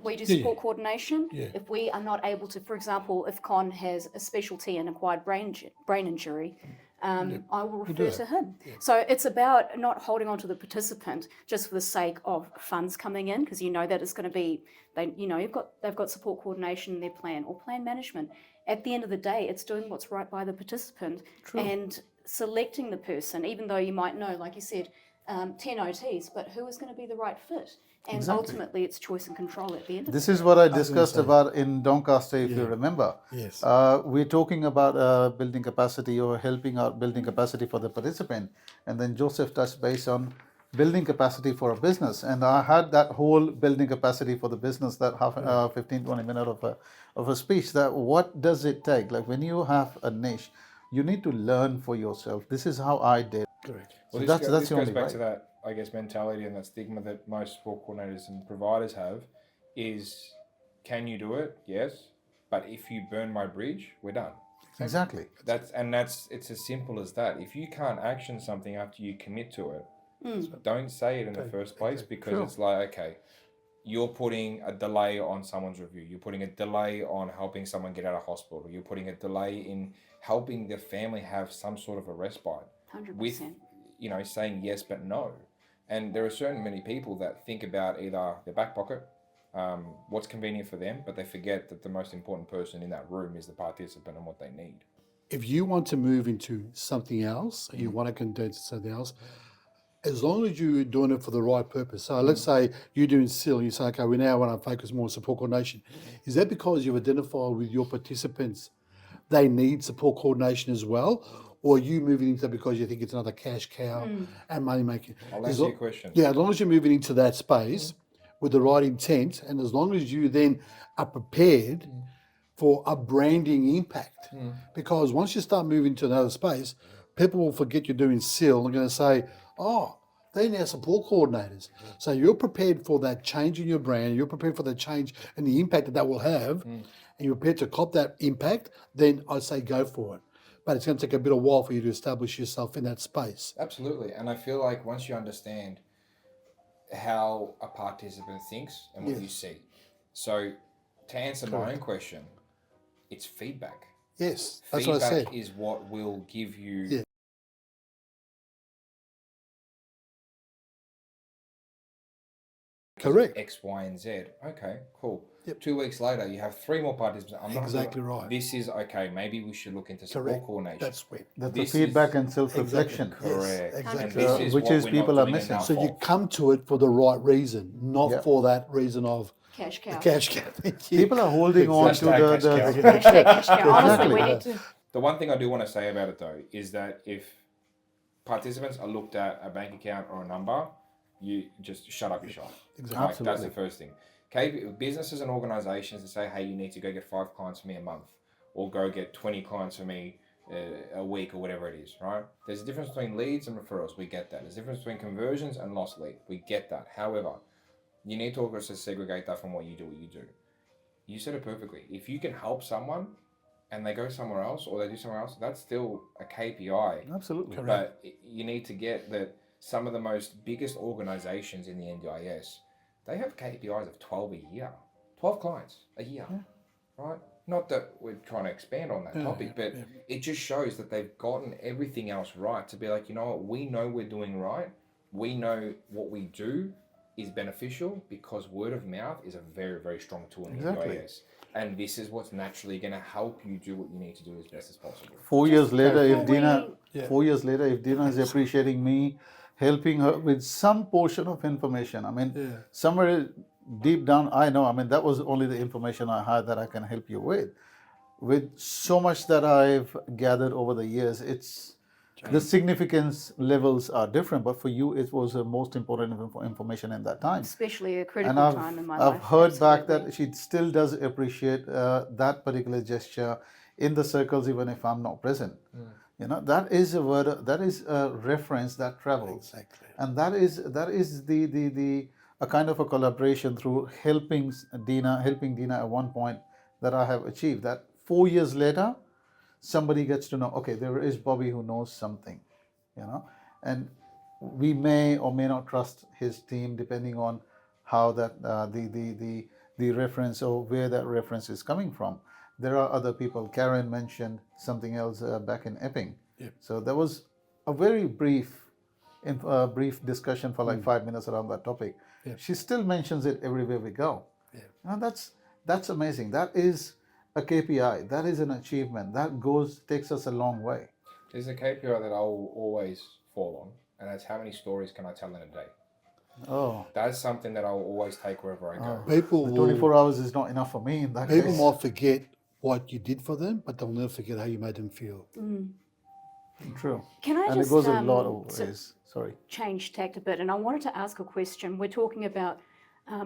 [SPEAKER 2] We do support coordination.
[SPEAKER 4] Yeah.
[SPEAKER 2] If we are not able to, for example, if Con has a specialty in acquired brain injury, I will refer to him. So it's about not holding on to the participant just for the sake of funds coming in, because you know that it's going to be, they've got support coordination in their plan or plan management. At the end of the day, it's doing what's right by the participant and selecting the person, even though you might know, like you said, 10 OTs, but who is going to be the right fit? And
[SPEAKER 1] Exactly.
[SPEAKER 2] ultimately, it's choice and control at the end of
[SPEAKER 1] This
[SPEAKER 2] it.
[SPEAKER 1] is what I
[SPEAKER 4] was gonna
[SPEAKER 1] discussed
[SPEAKER 4] say.
[SPEAKER 1] about in Doncaster, if you
[SPEAKER 4] Yeah.
[SPEAKER 1] remember.
[SPEAKER 4] Yes.
[SPEAKER 1] We're talking about building capacity or helping out building capacity for the participant. And then Joseph touched base on building capacity for a business. And I had that whole building capacity for the business, that half 15, 20 minutes of a speech, that what does it take? Like when you have a niche, you need to learn for yourself. This is how I did.
[SPEAKER 4] Correct.
[SPEAKER 1] So
[SPEAKER 3] Well,
[SPEAKER 1] that's
[SPEAKER 3] this
[SPEAKER 1] the
[SPEAKER 3] goes
[SPEAKER 1] only
[SPEAKER 3] back
[SPEAKER 1] way.
[SPEAKER 3] to that, I guess, mentality and that stigma that most sport coordinators and providers have is, can you do it? Yes. But if you burn my bridge, we're done.
[SPEAKER 1] Exactly.
[SPEAKER 3] It's as simple as that. If you can't action something after you commit to it, don't say it in the first place, because
[SPEAKER 1] Sure.
[SPEAKER 3] it's like, okay, you're putting a delay on someone's review. You're putting a delay on helping someone get out of hospital. You're putting a delay in helping the family have some sort of a respite.
[SPEAKER 2] 100%.
[SPEAKER 3] With, saying yes but no. And there are certain many people that think about either their back pocket, what's convenient for them, but they forget that the most important person in that room is the participant and what they need.
[SPEAKER 4] If you want to move into something else, you want to condense something else, as long as you're doing it for the right purpose. So let's say you're doing SIL, you say, okay, we now want to focus more on support coordination. Is that because you've identified with your participants they need support coordination as well? Or are you moving into that because you think it's another cash cow and money making?
[SPEAKER 3] I'll answer your question.
[SPEAKER 4] Yeah, as long as you're moving into that space with the right intent, and as long as you then are prepared for a branding impact. Because once you start moving to another space, people will forget you're doing SIL and are going to say, oh, they're now support coordinators. So you're prepared for that change in your brand, you're prepared for the change and the impact that that will have, and you're prepared to cop that impact, then I'd say go for it. But it's going to take a bit of while for you to establish yourself in that space.
[SPEAKER 3] Absolutely. And I feel like once you understand how a participant thinks and what you see. So to answer my own question, it's feedback.
[SPEAKER 4] Yes, that's what I
[SPEAKER 3] Feedback
[SPEAKER 4] said.
[SPEAKER 3] is what will give you
[SPEAKER 4] Yeah. Correct.
[SPEAKER 3] X, Y, and Z. Okay, cool.
[SPEAKER 4] Yep.
[SPEAKER 3] 2 weeks later, you have 3 more participants. I'm not
[SPEAKER 4] Exactly right.
[SPEAKER 3] This is okay. Maybe we should look into support coordination.
[SPEAKER 4] That's it.
[SPEAKER 1] That's
[SPEAKER 3] This
[SPEAKER 1] the feedback
[SPEAKER 3] is-
[SPEAKER 1] and self-reflection.
[SPEAKER 3] Correct.
[SPEAKER 4] Yes, exactly.
[SPEAKER 3] And this is
[SPEAKER 1] Which
[SPEAKER 3] what
[SPEAKER 1] is
[SPEAKER 3] we're
[SPEAKER 1] people
[SPEAKER 3] not
[SPEAKER 1] are
[SPEAKER 3] doing
[SPEAKER 1] missing.
[SPEAKER 3] enough
[SPEAKER 4] So you
[SPEAKER 3] of.
[SPEAKER 4] come to it for the right reason, not
[SPEAKER 1] Yeah.
[SPEAKER 4] for that reason of
[SPEAKER 2] Cash cow.
[SPEAKER 4] the cash cow. Thank you.
[SPEAKER 1] People are holding on to
[SPEAKER 3] Hashtag
[SPEAKER 1] the
[SPEAKER 3] cash cow.
[SPEAKER 2] Hashtag cash cow. Honestly, we
[SPEAKER 1] Exactly.
[SPEAKER 2] need to.
[SPEAKER 3] The one thing I do want to say about it though is that if participants are looked at a bank account or a number, you just shut up your shop.
[SPEAKER 4] Exactly.
[SPEAKER 3] Like, that's the
[SPEAKER 1] Absolutely.
[SPEAKER 3] first thing. Okay, businesses and organizations that say, hey, you need to go get 5 clients for me a month, or go get 20 clients for me a week, or whatever it is, right? There's a difference between leads and referrals. We get that. There's a difference between conversions and lost lead. We get that. However, you need to also segregate that from what you do. You said it perfectly. If you can help someone and they go somewhere else or they do somewhere else, that's still a KPI.
[SPEAKER 1] Absolutely.
[SPEAKER 3] But you need to get that some of the most biggest organizations in the NDIS, they have KPIs of 12 a year, 12 clients a year, right? Not that we're trying to expand on that topic, but it just shows that they've gotten everything else right to be like, you know what, we know we're doing right. We know what we do is beneficial because word of mouth is a very, very strong tool in the NDIS. And this is what's naturally going to help you do what you need to do as best as possible.
[SPEAKER 1] 4 years later, if
[SPEAKER 2] before
[SPEAKER 1] Dina,
[SPEAKER 2] we-
[SPEAKER 1] 4 years later, if Dina is appreciating me, helping her with some portion of information, I mean, somewhere deep down, I know, I mean, that was only the information I had that I can help you with. With so much that I've gathered over the years, it's the significance levels are different, but for you, it was the most important information in that time.
[SPEAKER 2] Especially a critical
[SPEAKER 1] And
[SPEAKER 2] time in my
[SPEAKER 1] I've
[SPEAKER 2] life.
[SPEAKER 1] heard back
[SPEAKER 2] absolutely.
[SPEAKER 1] that she still does appreciate that particular gesture in the circles, even if I'm not present. You know, that is a word, that is a reference that travels,
[SPEAKER 4] Exactly.
[SPEAKER 1] and that is the a kind of a collaboration through helping Dina at one point that I have achieved. That 4 years later, somebody gets to know, okay, there is Bobby who knows something, you know, and we may or may not trust his team depending on how that the reference or where that reference is coming from. There are other people. Karen mentioned something else back in Epping. So there was a very brief discussion for like 5 minutes around that topic. She still mentions it everywhere we go. And that's amazing. That is a KPI. That is an achievement. That takes us a long way.
[SPEAKER 3] There's a KPI that I will always fall on, and that's how many stories can I tell in a day.
[SPEAKER 1] Oh,
[SPEAKER 3] That's something that I'll always take wherever I go.
[SPEAKER 4] People
[SPEAKER 1] the
[SPEAKER 4] will,
[SPEAKER 1] 24 hours is not enough for me in that
[SPEAKER 4] people
[SPEAKER 1] case.
[SPEAKER 4] might forget what you did for them, but they'll never forget how you made them feel.
[SPEAKER 1] True.
[SPEAKER 2] Can I
[SPEAKER 1] And
[SPEAKER 2] just
[SPEAKER 1] it goes a lot of
[SPEAKER 2] so-
[SPEAKER 1] ways. Sorry.
[SPEAKER 2] change tact a bit? And I wanted to ask a question. We're talking about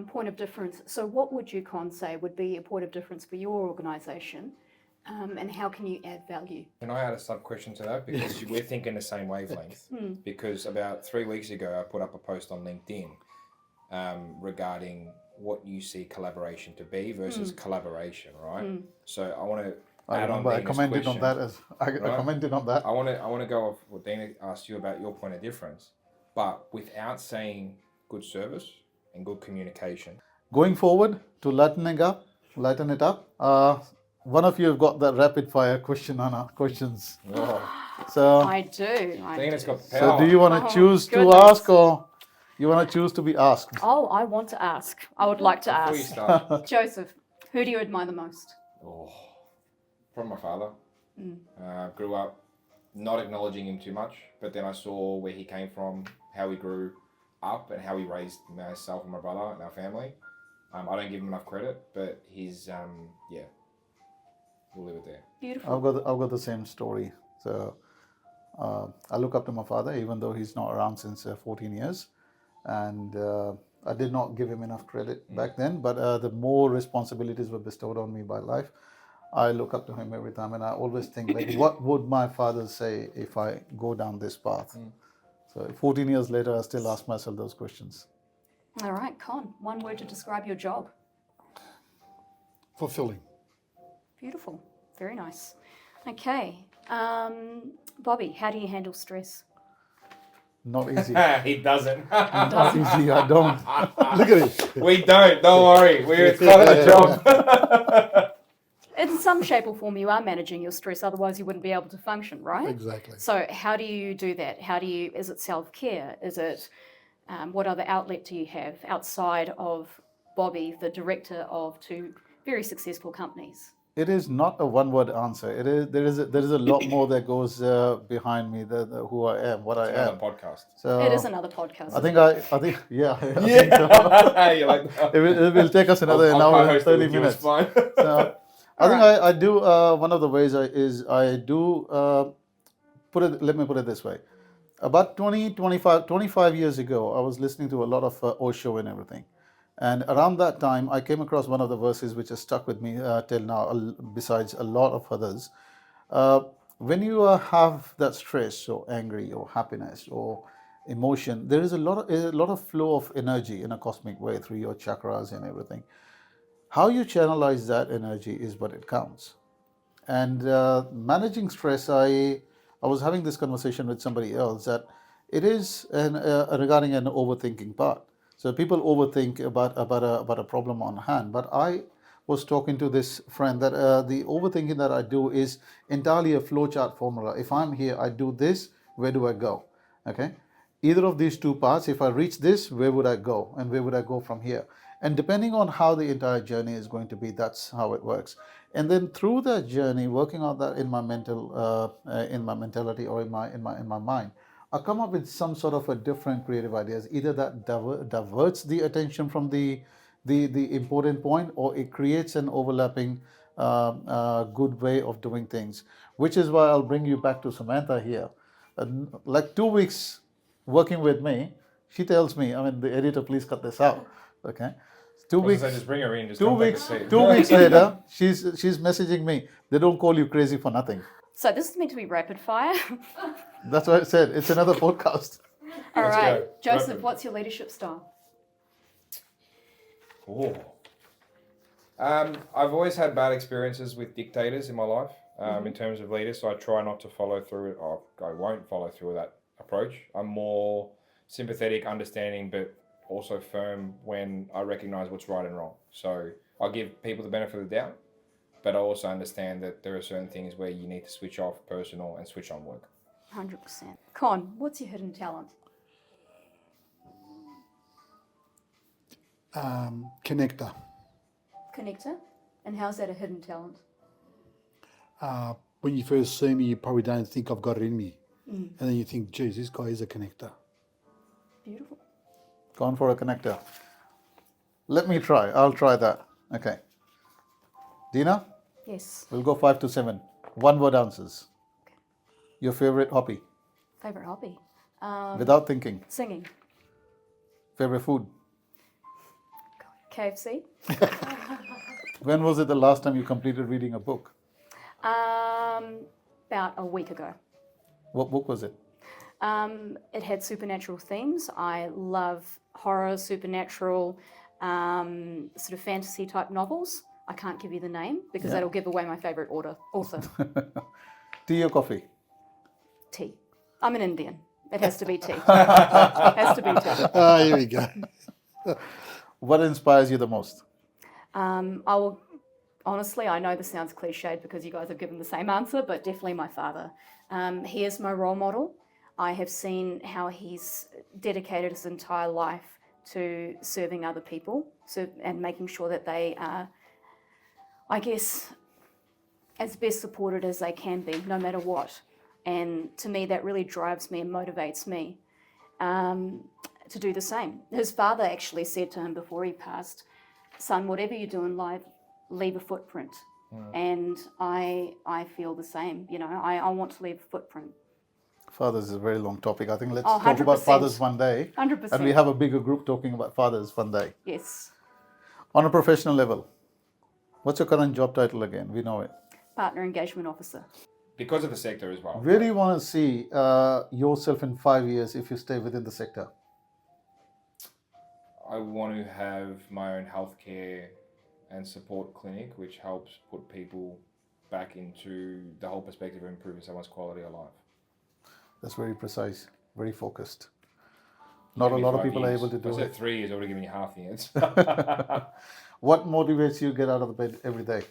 [SPEAKER 2] point of difference. So what would you, Con, say would be a point of difference for your organisation, and how can you add value?
[SPEAKER 3] Can I add a sub question to that? Because we're thinking the same wavelength. Because about 3 weeks ago, I put up a post on LinkedIn regarding what you see collaboration to be versus collaboration, right? So I want to
[SPEAKER 1] I
[SPEAKER 3] add on
[SPEAKER 1] remember I
[SPEAKER 3] Dina's
[SPEAKER 1] commented
[SPEAKER 3] question.
[SPEAKER 1] on that as I
[SPEAKER 3] right?
[SPEAKER 1] commented on that.
[SPEAKER 3] I want to go off what Dina asked you about your point of difference, but without saying good service and good communication.
[SPEAKER 1] Going forward to lighten it up. One of you have got that rapid fire questions.
[SPEAKER 3] Oh,
[SPEAKER 1] So,
[SPEAKER 2] I do.
[SPEAKER 3] Dina's got the
[SPEAKER 1] so
[SPEAKER 3] power.
[SPEAKER 1] do you want to
[SPEAKER 2] Oh,
[SPEAKER 1] choose to
[SPEAKER 2] goodness.
[SPEAKER 1] ask or you want to choose to be asked?
[SPEAKER 2] Oh, I want to ask. I would like to
[SPEAKER 3] Before you
[SPEAKER 2] ask.
[SPEAKER 3] start,
[SPEAKER 2] Joseph, who do you admire the most?
[SPEAKER 3] from my father. Grew up not acknowledging him too much, but then I saw where he came from, how he grew up, and how he raised myself and my brother and our family. I don't give him enough credit, but he's we'll leave it there.
[SPEAKER 2] Beautiful.
[SPEAKER 1] I've got the same story. So I look up to my father, even though he's not around since 14 years, and I did not give him enough credit back then. But the more responsibilities were bestowed on me by life, I look up to him every time, and I always think, like, what would my father say if I go down this path? So 14 years later, I still ask myself those questions.
[SPEAKER 2] All right, Con, one word to describe your job.
[SPEAKER 4] Fulfilling.
[SPEAKER 2] Beautiful. Very nice. Okay. Bobby, how do you handle stress?
[SPEAKER 1] Not easy.
[SPEAKER 3] He doesn't.
[SPEAKER 1] Not easy. I don't.
[SPEAKER 4] Look at it.
[SPEAKER 3] We don't worry. It's part of the job.
[SPEAKER 2] In some shape or form, you are managing your stress, otherwise you wouldn't be able to function, right?
[SPEAKER 4] Exactly.
[SPEAKER 2] So how do you do that? Is it self-care? Is it, what other outlet do you have outside of Bobby, the director of two very successful companies?
[SPEAKER 1] It is not a one-word answer. There is a lot more that goes behind me, who I am, what I
[SPEAKER 3] Another
[SPEAKER 1] am.
[SPEAKER 3] podcast.
[SPEAKER 1] So
[SPEAKER 2] It is another podcast.
[SPEAKER 1] I think yeah. I think
[SPEAKER 3] Yeah. You're like,
[SPEAKER 1] it will take us another an hour and 30 minutes.
[SPEAKER 3] Fine.
[SPEAKER 1] So I think I do one of the ways I do let me put it this way. About 25 years ago, I was listening to a lot of Osho and everything. And around that time, I came across one of the verses which has stuck with me till now, besides a lot of others. When you have that stress or angry or happiness or emotion, there is a lot of flow of energy in a cosmic way through your chakras and everything. How you channelize that energy is what it counts. And managing stress, I was having this conversation with somebody else that it is regarding an overthinking part. So people overthink about a problem on hand. But I was talking to this friend that the overthinking that I do is entirely a flowchart formula. If I'm here, I do this, where do I go? Okay. Either of these two parts, if I reach this, where would I go? And where would I go from here? And depending on how the entire journey is going to be, that's how it works. And then through that journey, working on that in my mentality or in my mind, I come up with some sort of a different creative ideas. Either that diverts the attention from the important point, or it creates an overlapping good way of doing things. Which is why I'll bring you back to Samantha here. Like 2 weeks working with me, she tells me, I mean, the editor, please cut this out. Okay. 2 weeks.
[SPEAKER 3] Just bring her in. Just
[SPEAKER 1] 2
[SPEAKER 3] come take a
[SPEAKER 1] weeks.
[SPEAKER 3] seat.
[SPEAKER 1] 2 weeks later, she's messaging me. They don't call you crazy for nothing.
[SPEAKER 2] So this is meant to be rapid fire.
[SPEAKER 1] That's what I said. It's another podcast.
[SPEAKER 2] All
[SPEAKER 3] Let's
[SPEAKER 2] right,
[SPEAKER 3] go.
[SPEAKER 2] Joseph,
[SPEAKER 3] Rapid.
[SPEAKER 2] what's your leadership style?
[SPEAKER 3] Oh. I've always had bad experiences with dictators in my life in terms of leaders, so I try not to follow through, or I won't follow through with that approach. I'm more sympathetic, understanding, but also firm when I recognise what's right and wrong. So I'll give people the benefit of the doubt, but I also understand that there are certain things where you need to switch off personal and switch on work.
[SPEAKER 2] 100%. Con, what's your hidden talent?
[SPEAKER 4] Connector.
[SPEAKER 2] Connector? And how's that a hidden talent?
[SPEAKER 4] When you first see me, you probably don't think I've got it in me. And then you think, geez, this guy is a connector.
[SPEAKER 2] Beautiful.
[SPEAKER 1] Gone for a connector. Let me try. I'll try that. Okay. Dina,
[SPEAKER 2] Yes.
[SPEAKER 1] we'll go 5 to 7. One word answers. Your favorite hobby?
[SPEAKER 2] Favorite hobby?
[SPEAKER 1] Without thinking.
[SPEAKER 2] Singing.
[SPEAKER 1] Favorite food?
[SPEAKER 2] KFC.
[SPEAKER 1] When was it the last time you completed reading a book?
[SPEAKER 2] About a week ago.
[SPEAKER 1] What book was it?
[SPEAKER 2] It had supernatural themes. I love horror, supernatural, sort of fantasy type novels. I can't give you the name because that'll give away my favourite author.
[SPEAKER 1] Tea or coffee?
[SPEAKER 2] Tea. I'm an Indian. It has to be tea. It has to be tea.
[SPEAKER 4] Here we go.
[SPEAKER 1] What inspires you the most?
[SPEAKER 2] Honestly, I know this sounds cliched because you guys have given the same answer, but definitely my father. He is my role model. I have seen how he's dedicated his entire life to serving other people and making sure that they are, I guess, as best supported as they can be, no matter what. And to me, that really drives me and motivates me to do the same. His father actually said to him before he passed, "Son, whatever you do in life, leave a footprint." And I feel the same. You know, I want to leave a footprint.
[SPEAKER 1] Fathers is a very long topic. I think let's
[SPEAKER 2] Oh,
[SPEAKER 1] talk about
[SPEAKER 2] 100%.
[SPEAKER 1] fathers one day.
[SPEAKER 2] 100%.
[SPEAKER 1] And we have a bigger group talking about fathers one day.
[SPEAKER 2] Yes.
[SPEAKER 1] On a professional level, what's your current job title again? We know it.
[SPEAKER 2] Partner engagement officer.
[SPEAKER 3] Because of the sector as well.
[SPEAKER 1] Where do you want to see yourself in 5 years if you stay within the sector?
[SPEAKER 3] I want to have my own healthcare and support clinic, which helps put people back into the whole perspective of improving someone's quality of life.
[SPEAKER 1] That's very precise, very focused. Not a lot of people are able to do
[SPEAKER 3] I said
[SPEAKER 1] it.
[SPEAKER 3] 3 years, I would have given you half the answer.
[SPEAKER 1] What motivates you to get out of the bed every day?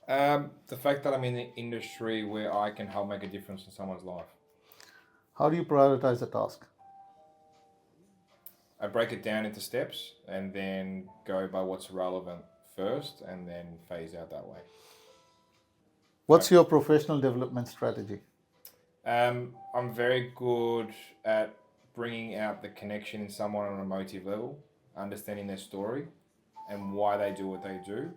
[SPEAKER 3] The fact that I'm in the industry where I can help make a difference in someone's life.
[SPEAKER 1] How do you prioritize a task?
[SPEAKER 3] I break it down into steps and then go by what's relevant first and then phase out that way.
[SPEAKER 1] What's your professional development strategy?
[SPEAKER 3] I'm very good at bringing out the connection in someone on an emotive level, understanding their story and why they do what they do,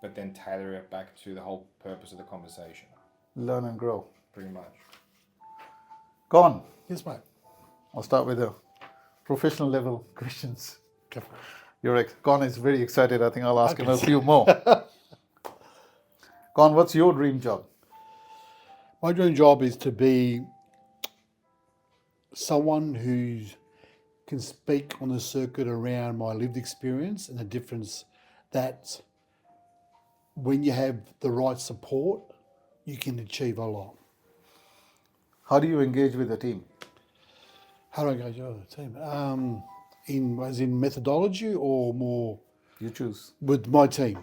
[SPEAKER 3] but then tailor it back to the whole purpose of the conversation.
[SPEAKER 1] Learn and grow.
[SPEAKER 3] Pretty much.
[SPEAKER 1] Con,
[SPEAKER 4] Yes, mate.
[SPEAKER 1] I'll start with the professional level questions.
[SPEAKER 4] Go for it.
[SPEAKER 1] Con is very excited. I think I'll ask him a few more. Con, what's your dream job?
[SPEAKER 4] My dream job is to be someone who can speak on the circuit around my lived experience and the difference that when you have the right support, you can achieve a lot.
[SPEAKER 1] How do you engage with the team?
[SPEAKER 4] How do I engage with the team? In methodology or more
[SPEAKER 1] You choose.
[SPEAKER 4] with my team?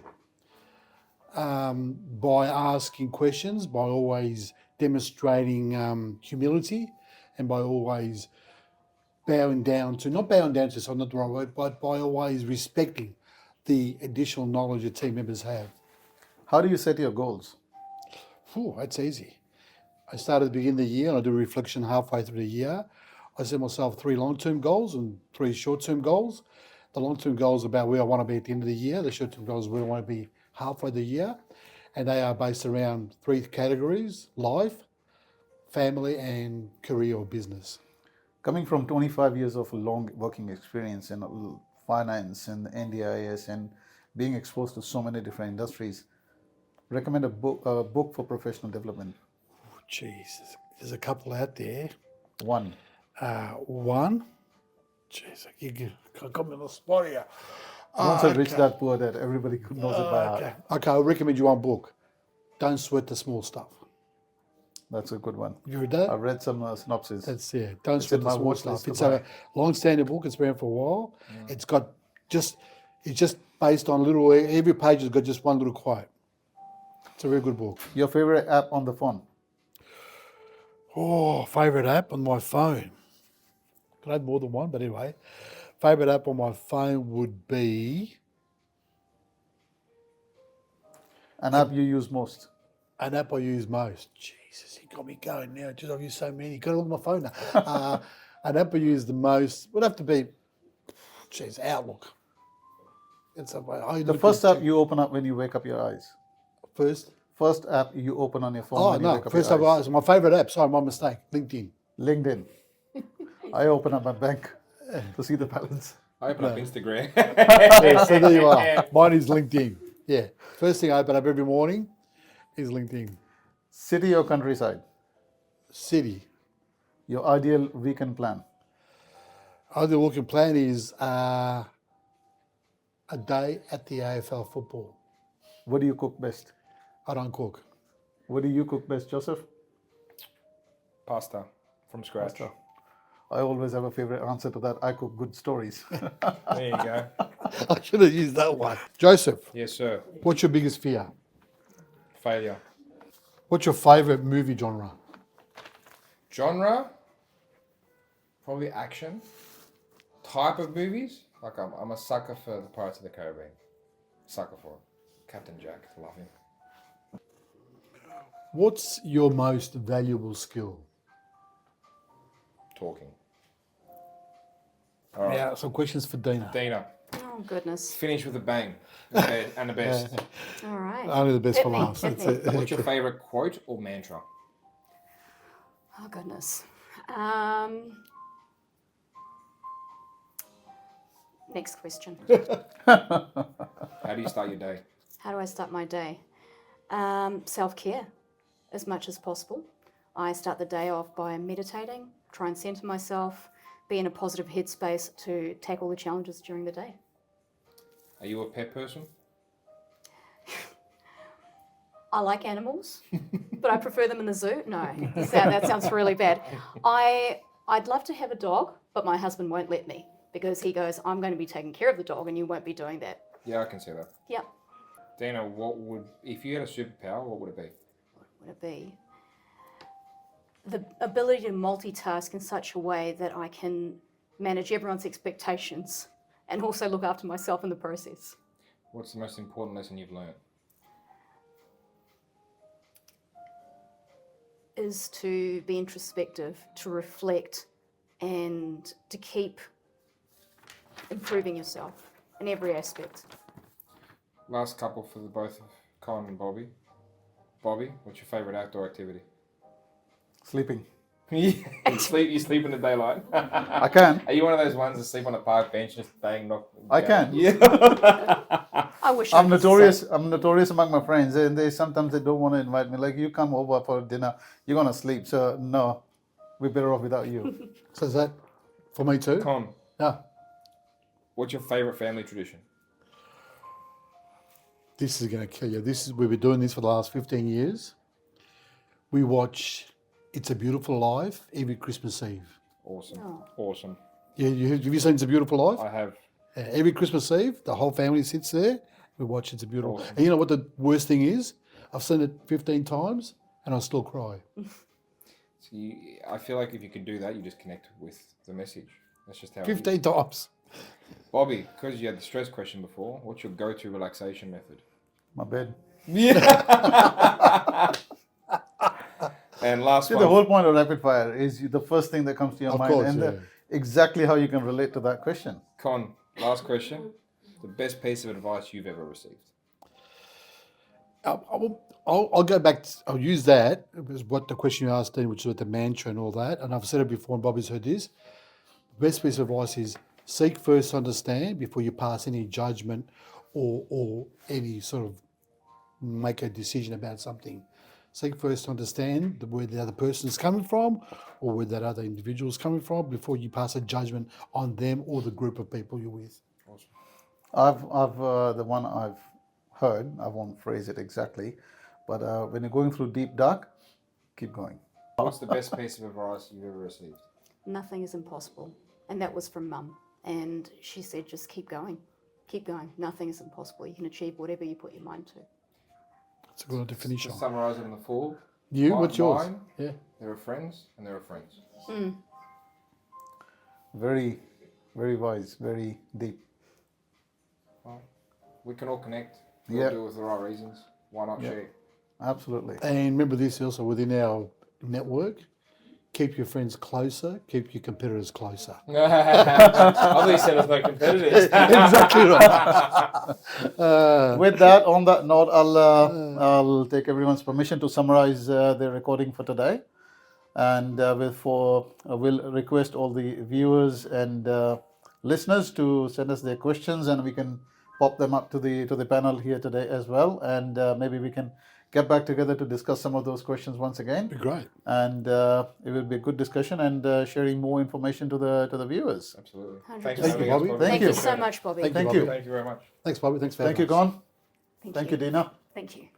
[SPEAKER 4] By asking questions, by always demonstrating humility, and by always not bowing down to, so not the wrong word, but by always respecting the additional knowledge that team members have.
[SPEAKER 1] How do you set your goals?
[SPEAKER 4] That's easy. I start at the beginning of the year and I do a reflection halfway through the year. I set myself 3 long-term goals and 3 short-term goals. The long-term goals are about where I want to be at the end of the year. The short-term goals are where I want to be halfway the year. And they are based around 3 categories: life, family, and career or business.
[SPEAKER 1] Coming from 25 years of long working experience in finance and NDIS and being exposed to so many different industries, recommend a book for professional development.
[SPEAKER 4] Jeez, there's a couple out there.
[SPEAKER 1] One.
[SPEAKER 4] Jeez, you got me on the spot here.
[SPEAKER 1] Once I Rich Dad Poor Dad, everybody knows it by heart.
[SPEAKER 4] Okay, I'll recommend you one book. Don't sweat the small stuff.
[SPEAKER 1] That's a good one.
[SPEAKER 4] You read that?
[SPEAKER 1] I've read some synopsis.
[SPEAKER 4] Don't
[SPEAKER 1] It's
[SPEAKER 4] sweat
[SPEAKER 1] in
[SPEAKER 4] the
[SPEAKER 1] my
[SPEAKER 4] small
[SPEAKER 1] watch
[SPEAKER 4] stuff.
[SPEAKER 1] list
[SPEAKER 4] It's
[SPEAKER 1] to
[SPEAKER 4] a long-standing book. It's been around for a while. It's just based on every page has got just one little quote. It's a very good book.
[SPEAKER 1] Your favorite app on the phone?
[SPEAKER 4] Favorite app on my phone. Could I have more than one, but anyway. Favorite app on my phone would be
[SPEAKER 1] An app you use most?
[SPEAKER 4] an app I use most. Jesus, you got me going now. Just I've used so many. Got it on my phone now. An app I use the most would have to be, Outlook. It's
[SPEAKER 1] The first app you open up when you wake up your eyes.
[SPEAKER 4] first.
[SPEAKER 1] First app you open on your phone
[SPEAKER 4] Oh
[SPEAKER 1] when you
[SPEAKER 4] no,
[SPEAKER 1] wake up
[SPEAKER 4] first
[SPEAKER 1] your
[SPEAKER 4] app.
[SPEAKER 1] eyes.
[SPEAKER 4] My favourite app. Sorry, my mistake. LinkedIn.
[SPEAKER 1] LinkedIn. I open up my bank to see the balance.
[SPEAKER 3] I open up Instagram.
[SPEAKER 4] Yeah, so there you are. Mine is LinkedIn. Yeah. First thing I open up every morning is LinkedIn.
[SPEAKER 1] City or countryside?
[SPEAKER 4] City.
[SPEAKER 1] Your ideal weekend plan?
[SPEAKER 4] Other working plan is a day at the AFL football.
[SPEAKER 1] What do you cook best?
[SPEAKER 4] I don't cook.
[SPEAKER 1] What do you cook best, Joseph?
[SPEAKER 3] Pasta from scratch.
[SPEAKER 1] Pasta. I always have a favorite answer to that. I cook good stories.
[SPEAKER 3] There you go.
[SPEAKER 4] I should have used that one. Joseph,
[SPEAKER 3] Yes, sir.
[SPEAKER 4] what's your biggest fear?
[SPEAKER 3] Failure.
[SPEAKER 4] What's your favourite movie genre?
[SPEAKER 3] Genre? Probably action. Type of movies? Like I'm a sucker for the Pirates of the Caribbean. Sucker for it. Captain Jack. Love him.
[SPEAKER 4] What's your most valuable skill?
[SPEAKER 3] Talking. All right.
[SPEAKER 4] Now, some questions for Dina.
[SPEAKER 3] Dina.
[SPEAKER 2] Oh, goodness.
[SPEAKER 3] Finish with a bang. And the best.
[SPEAKER 2] All right.
[SPEAKER 4] Only the best
[SPEAKER 2] Hit
[SPEAKER 4] for
[SPEAKER 2] me,
[SPEAKER 4] last.
[SPEAKER 2] hit
[SPEAKER 4] That's
[SPEAKER 2] me.
[SPEAKER 4] it.
[SPEAKER 3] What's your favourite quote or mantra?
[SPEAKER 2] Oh, goodness. Next question.
[SPEAKER 3] How do you start your day?
[SPEAKER 2] How do I start my day? Self-care as much as possible. I start the day off by meditating, try and centre myself, be in a positive headspace to tackle the challenges during the day.
[SPEAKER 3] Are you a pet person?
[SPEAKER 2] I like animals, but I prefer them in the zoo. No, that sounds really bad. I'd love to have a dog, but my husband won't let me because he goes, I'm going to be taking care of the dog and you won't be doing that.
[SPEAKER 3] Yeah, I can see that.
[SPEAKER 2] Yep.
[SPEAKER 3] Dina, if you had a superpower, what would it be?
[SPEAKER 2] What would it be? The ability to multitask in such a way that I can manage everyone's expectations and also look after myself in the process.
[SPEAKER 3] What's the most important lesson you've learned?
[SPEAKER 2] Is to be introspective, to reflect, and to keep improving yourself in every aspect.
[SPEAKER 3] Last couple for the both of Con and Bobby. Bobby, what's your favourite outdoor activity?
[SPEAKER 1] Sleeping.
[SPEAKER 3] You sleep in the daylight.
[SPEAKER 1] I can.
[SPEAKER 3] Are you one of those ones that sleep on a park bench just bang knock?
[SPEAKER 1] I can.
[SPEAKER 3] Yeah.
[SPEAKER 2] I wish
[SPEAKER 1] I'm
[SPEAKER 2] I could
[SPEAKER 1] notorious.
[SPEAKER 2] say-
[SPEAKER 1] I'm notorious among my friends, and they sometimes they don't want to invite me. Like, you come over for dinner, you're gonna sleep. So no, we're better off without you.
[SPEAKER 4] So is that for me too?
[SPEAKER 3] Con,
[SPEAKER 4] Yeah.
[SPEAKER 3] what's your favourite family tradition?
[SPEAKER 4] This is going to kill you. We've been doing this for the last 15 years. We watch It's a Beautiful Life every Christmas Eve.
[SPEAKER 3] Awesome.
[SPEAKER 2] Oh.
[SPEAKER 3] Awesome.
[SPEAKER 4] Yeah, have you seen It's a Beautiful Life?
[SPEAKER 3] I have.
[SPEAKER 4] Yeah, every Christmas Eve, the whole family sits there. We watch It's a Beautiful.
[SPEAKER 3] Awesome.
[SPEAKER 4] And you know what the worst thing is? I've seen it 15 times and I still cry.
[SPEAKER 3] So I feel like if you can do that, you just connect with the message. That's just how it is.
[SPEAKER 4] 15 times.
[SPEAKER 3] Bobby, because you had the stress question before, what's your go-to relaxation method?
[SPEAKER 1] My bed.
[SPEAKER 3] Yeah. And last
[SPEAKER 1] See,
[SPEAKER 3] one.
[SPEAKER 1] the whole point of rapid fire is the first thing that comes to your
[SPEAKER 4] Of
[SPEAKER 1] mind,
[SPEAKER 4] course,
[SPEAKER 1] and
[SPEAKER 4] yeah.
[SPEAKER 1] exactly how you can relate to that question.
[SPEAKER 3] Con, last question. The best piece of advice you've ever received?
[SPEAKER 4] I'll go back. I'll use that. It was what the question you asked, Dean, which was the mantra and all that. And I've said it before, and Bobby's heard this. The best piece of advice is seek first to understand before you pass any judgment or any sort of make a decision about something. Seek first to understand where the other person is coming from or where that other individual is coming from before you pass a judgment on them or the group of people you're with.
[SPEAKER 3] Awesome.
[SPEAKER 1] I've the one I've heard. I won't phrase it exactly, but when you're going through deep dark, keep going.
[SPEAKER 3] What's the best piece of advice you've ever received?
[SPEAKER 2] Nothing is impossible. And that was from Mum. And she said, just keep going. Keep going. Nothing is impossible. You can achieve whatever you put your mind to.
[SPEAKER 4] That's a good one to finish
[SPEAKER 3] To
[SPEAKER 4] on.
[SPEAKER 3] summarise it in the four.
[SPEAKER 4] You, what's yours?
[SPEAKER 3] Mine,
[SPEAKER 4] Yeah.
[SPEAKER 3] there are friends and there are friends.
[SPEAKER 1] Very, very wise, very deep.
[SPEAKER 3] Well, we can all connect. We all
[SPEAKER 1] Yeah.
[SPEAKER 3] do it for the right reasons. Why not
[SPEAKER 1] Yeah.
[SPEAKER 3] share?
[SPEAKER 1] Absolutely.
[SPEAKER 4] And remember this also within our network, keep your friends closer, keep your competitors closer.
[SPEAKER 3] I thought you said there's no competitors.
[SPEAKER 4] Exactly right.
[SPEAKER 1] With that, on that note, I'll take everyone's permission to summarize the recording for today, and we'll request all the viewers and listeners to send us their questions, and we can pop them up to the panel here today as well, and maybe we can get back together to discuss some of those questions once again.
[SPEAKER 4] Be great.
[SPEAKER 1] And it will be a good discussion and sharing more information to the viewers.
[SPEAKER 3] Absolutely.
[SPEAKER 2] 100%.
[SPEAKER 3] Thanks
[SPEAKER 4] Thank
[SPEAKER 3] for
[SPEAKER 4] you,
[SPEAKER 3] having us,
[SPEAKER 4] Bobby.
[SPEAKER 1] Thank you.
[SPEAKER 2] so much, Bobby.
[SPEAKER 4] Thank
[SPEAKER 1] Thank
[SPEAKER 4] you,
[SPEAKER 1] you.
[SPEAKER 4] Bobby.
[SPEAKER 3] Thank you very much.
[SPEAKER 4] Thanks, Bobby. Thanks for
[SPEAKER 1] Thank you,
[SPEAKER 4] having us.
[SPEAKER 1] Con. Thank you, Dina.
[SPEAKER 2] Thank you.